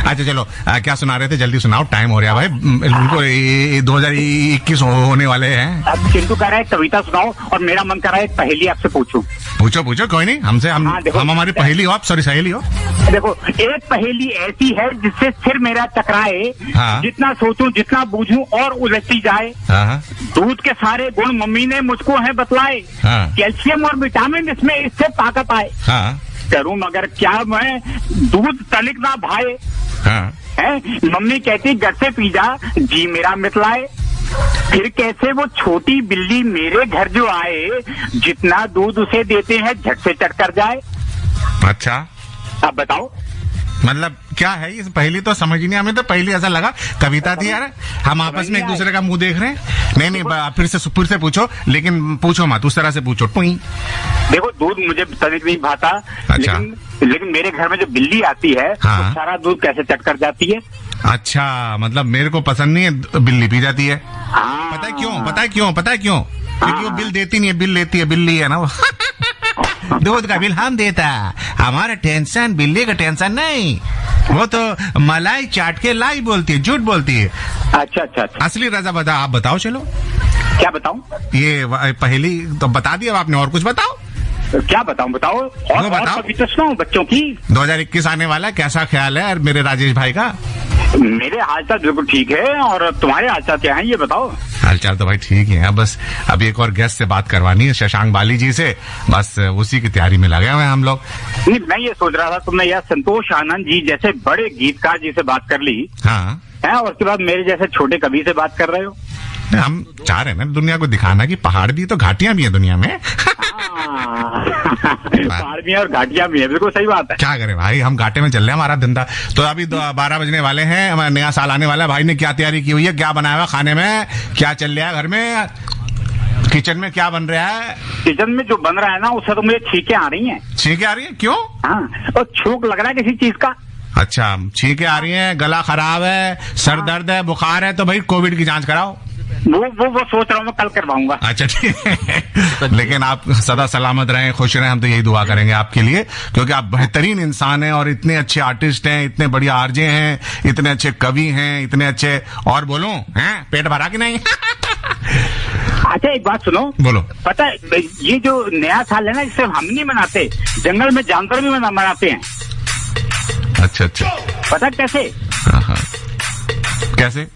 अच्छा चलो, क्या सुना रहे थे? जल्दी सुनाओ, टाइम हो रहा है भाई। उनको 2021 होने वाले हैं। अब चिंटू कह रहा है कविता सुनाओ और मेरा मन कर रहा है पहेली आपसे पूछूं। पूछो कोई नहीं, हमसे हम हमारी पहेली हो आप, सॉरी सहेली हो। देखो एक पहेली ऐसी है जिससे सिर मेरा टकराए। हाँ। जितना सोचूं जितना बूझूं और उलझती जाए। हाँ। दूध के सारे गुण मम्मी ने मुझको है बतलाए। हाँ। कैल्शियम और विटामिन इसमें इससे ताकत आए। हाँ। करूं मगर क्या मैं, दूध तनिक ना भाए। हाँ। है मम्मी कहती घर से पी जा, जी मेरा मितलाए। फिर कैसे वो छोटी बिल्ली मेरे घर जो आए, जितना दूध उसे देते हैं झट से चट कर जाए। अच्छा अब बताओ मतलब क्या है ये पहली? तो समझ नहीं, हमें तो पहली ऐसा लगा कविता थी यार। हम आपस में एक दूसरे का मुंह देख रहे हैं। नहीं फिर से पूछो, लेकिन पूछो मत, उस तरह से पूछो। देखो दूध मुझे तनिक नहीं भाता। अच्छा। लेकिन मेरे घर में जो बिल्ली आती है हाँ। तो सारा दूध कैसे चट कर जाती है। अच्छा मतलब मेरे को पसंद नहीं है, बिल्ली पी जाती है। पता है क्यों? क्योंकि वो बिल देती नहीं है, बिल लेती है, बिल्ली है ना वो। दूध का बिल हम देता, हमारा टेंशन बिल्ली का टेंशन नहीं। वो तो मलाई चाट के लाई बोलती है, झूठ बोलती है। अच्छा। असली रजा बता, आप बताओ। चलो क्या बताऊं? ये पहेली तो बता दिया आपने, और कुछ बताओ। क्या बताओ और कविता सुनाऊं बच्चों की? 2021 आने वाला, कैसा ख्याल है मेरे राजेश भाई का? मेरे हालचाल बिल्कुल ठीक है, और तुम्हारे हालचाल क्या है ये बताओ? हालचाल तो भाई ठीक है, बस अभी एक और गेस्ट से बात करवानी है, शशांक बाली जी से, बस उसी की तैयारी में लगे हुए हैं हम लोग। नहीं, मैं ये सोच रहा था तुमने यार संतोष आनंद जी जैसे बड़े गीतकार जी से बात कर ली हाँ है, और उसके बाद मेरे जैसे छोटे कवि से बात कर रहे हो। हम चाह रहे हैं ना दुनिया को दिखाना कि पहाड़ भी तो घाटियां भी है दुनिया में। पहाड़ भी है और घाटियां भी है, बिल्कुल सही बात है। क्या करें भाई, हम घाटे में चल रहे हैं, हमारा धंधा। तो अभी 12 बजने वाले हैं, हमारा नया साल आने वाला है। भाई ने क्या तैयारी की हुई है, क्या बनाया हुआ खाने में, क्या चल रहा है घर में, किचन में क्या बन रहा है? किचन में जो बन रहा है ना उससे तो मुझे छींकें आ रही हैं। छींकें आ रही है? क्यों? हाँ, और छूक लग रहा है किसी चीज का। अच्छा, छींकें आ रही हैं, गला खराब है, सर दर्द है, बुखार है, तो भाई कोविड की जांच कराओ। वो सोच रहा हूँ मैं कल करवाऊंगा। अच्छा ठीक है। लेकिन आप सदा सलामत रहें, खुश रहें, हम तो यही दुआ करेंगे आपके लिए, क्योंकि आप बेहतरीन इंसान हैं और इतने अच्छे आर्टिस्ट हैं, इतने बढ़िया आरजे हैं, इतने अच्छे कवि हैं, इतने अच्छे, और बोलो हैं पेट भरा कि नहीं? अच्छा एक बात सुनो, बोलो। पता है ये जो नया साल है ना, इसे हम नहीं मनाते, जंगल में जानवर भी मनाते हैं। अच्छा। पता कैसे? कैसे?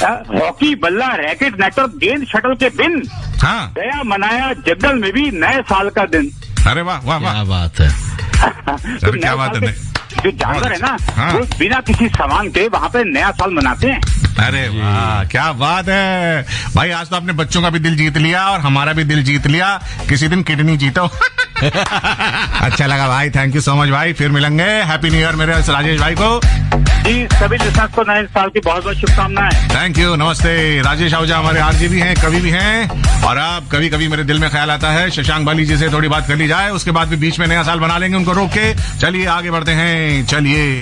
हॉकी, बल्ला, रैकेट, नेट और गेंद, शटल के बिन हाँ गया मनाया जंगल में भी नए साल का दिन। अरे वाह वाह वाह, क्या बात है। तो क्या बात है। जो जानवर है ना हाँ। वो बिना किसी सामान के वहाँ पे नया साल मनाते हैं। अरे वाह क्या बात है भाई, आज तो आपने बच्चों का भी दिल जीत लिया और हमारा भी दिल जीत लिया, किसी दिन किडनी जीतो। अच्छा लगा भाई, थैंक यू सो मच भाई, फिर मिलेंगे। हैप्पी न्यू ईयर मेरे राजेश भाई को। जी सभी लिसनर्स को नए साल की बहुत बहुत शुभकामनाएं। थैंक यू, नमस्ते। राजेश आहूजा हमारे आरजे भी हैं, कवि भी हैं, और अब कभी कभी मेरे दिल में ख्याल आता है शशांक बाली जी से थोड़ी बात कर ली जाए, उसके बाद भी बीच में नया साल बना लेंगे उनको रोक के। चलिए आगे बढ़ते हैं, चलिए।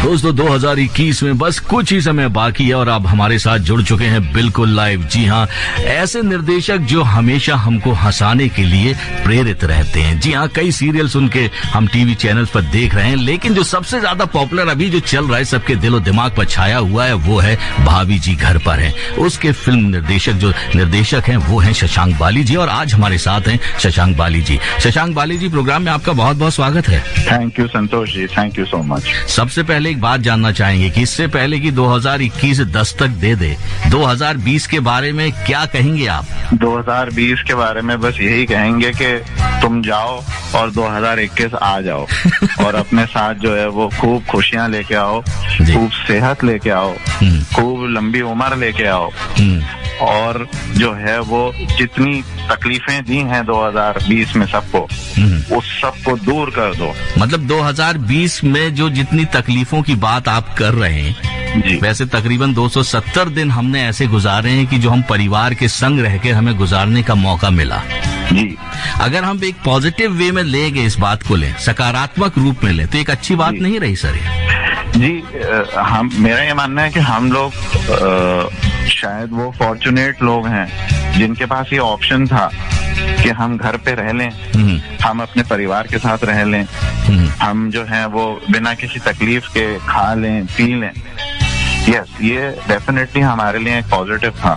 दोस्तों 2021 में बस कुछ ही समय बाकी है और आप हमारे साथ जुड़ चुके हैं बिल्कुल लाइव। जी हाँ, ऐसे निर्देशक जो हमेशा हमको हंसाने के लिए प्रेरित रहते हैं। जी हाँ, कई सीरियल्स उनके हम टीवी चैनल्स पर देख रहे हैं, लेकिन जो सबसे ज्यादा पॉपुलर अभी जो चल रहा है, सबके दिलो दिमाग पर छाया हुआ है, वो है भाभी जी घर पर है। उसके फिल्म निर्देशक हैं वो हैं शशांक बाली जी, और आज हमारे साथ हैं शशांक बाली जी। शशांक बाली जी, प्रोग्राम में आपका बहुत बहुत स्वागत है। Thank you Santosh ji, thank you so much. सबसे पहले एक बात जानना चाहेंगे कि इससे पहले कि 2021 दस्तक दे दे, 2020 के बारे में क्या कहेंगे आप? 2020 के बारे में बस यही कहेंगे कि तुम जाओ और 2021 आ जाओ और अपने साथ जो है वो खूब खुशियां लेके आओ, खूब सेहत लेके आओ, खूब लंबी उम्र लेके आओ, और जो है वो जितनी तकलीफें दी हैं 2020 में सबको, उस सबको दूर कर दो। मतलब 2020 में जो जितनी तकलीफों की बात आप कर रहे हैं जी, वैसे तकरीबन 270 दिन हमने ऐसे गुजारे हैं कि जो हम परिवार के संग रह के हमें गुजारने का मौका मिला जी। अगर हम एक पॉजिटिव वे में लेंगे, इस बात को लें, सकारात्मक रूप में लें, तो एक अच्छी बात नहीं रही सर जी। हम मेरा ये मानना है कि हम लोग शायद वो फॉर्चुनेट लोग हैं जिनके पास ये ऑप्शन था कि हम घर पे रह लें, हम अपने परिवार के साथ रह लें, हम जो है वो बिना किसी तकलीफ के खा लें पी लें। यस, ये डेफिनेटली हमारे लिए एक पॉजिटिव था,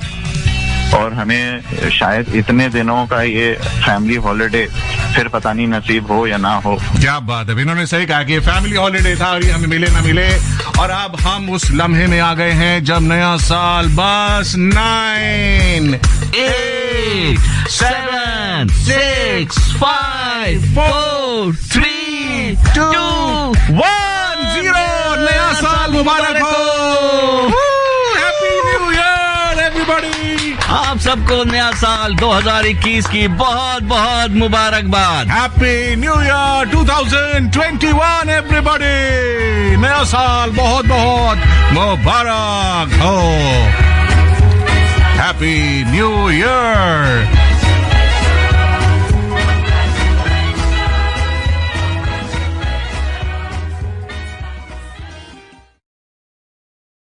और हमें शायद इतने दिनों का ये फैमिली हॉलिडे फिर पता नहीं नसीब हो या ना हो। क्या बात है, इन्होंने सही कहा कि फैमिली हॉलिडे था और ये हमें मिले ना मिले, और अब हम उस लम्हे में आ गए हैं जब नया साल बस 9, 8, 7, 6, 5, 4, 3, 2, 1, 0। नया साल मुबारक हो। Happy new year everybody. आप सबको नया साल 2021 की बहुत बहुत मुबारकबाद। Happy new year 2021 everybody. नया साल बहुत बहुत मुबारक हो। Happy new year.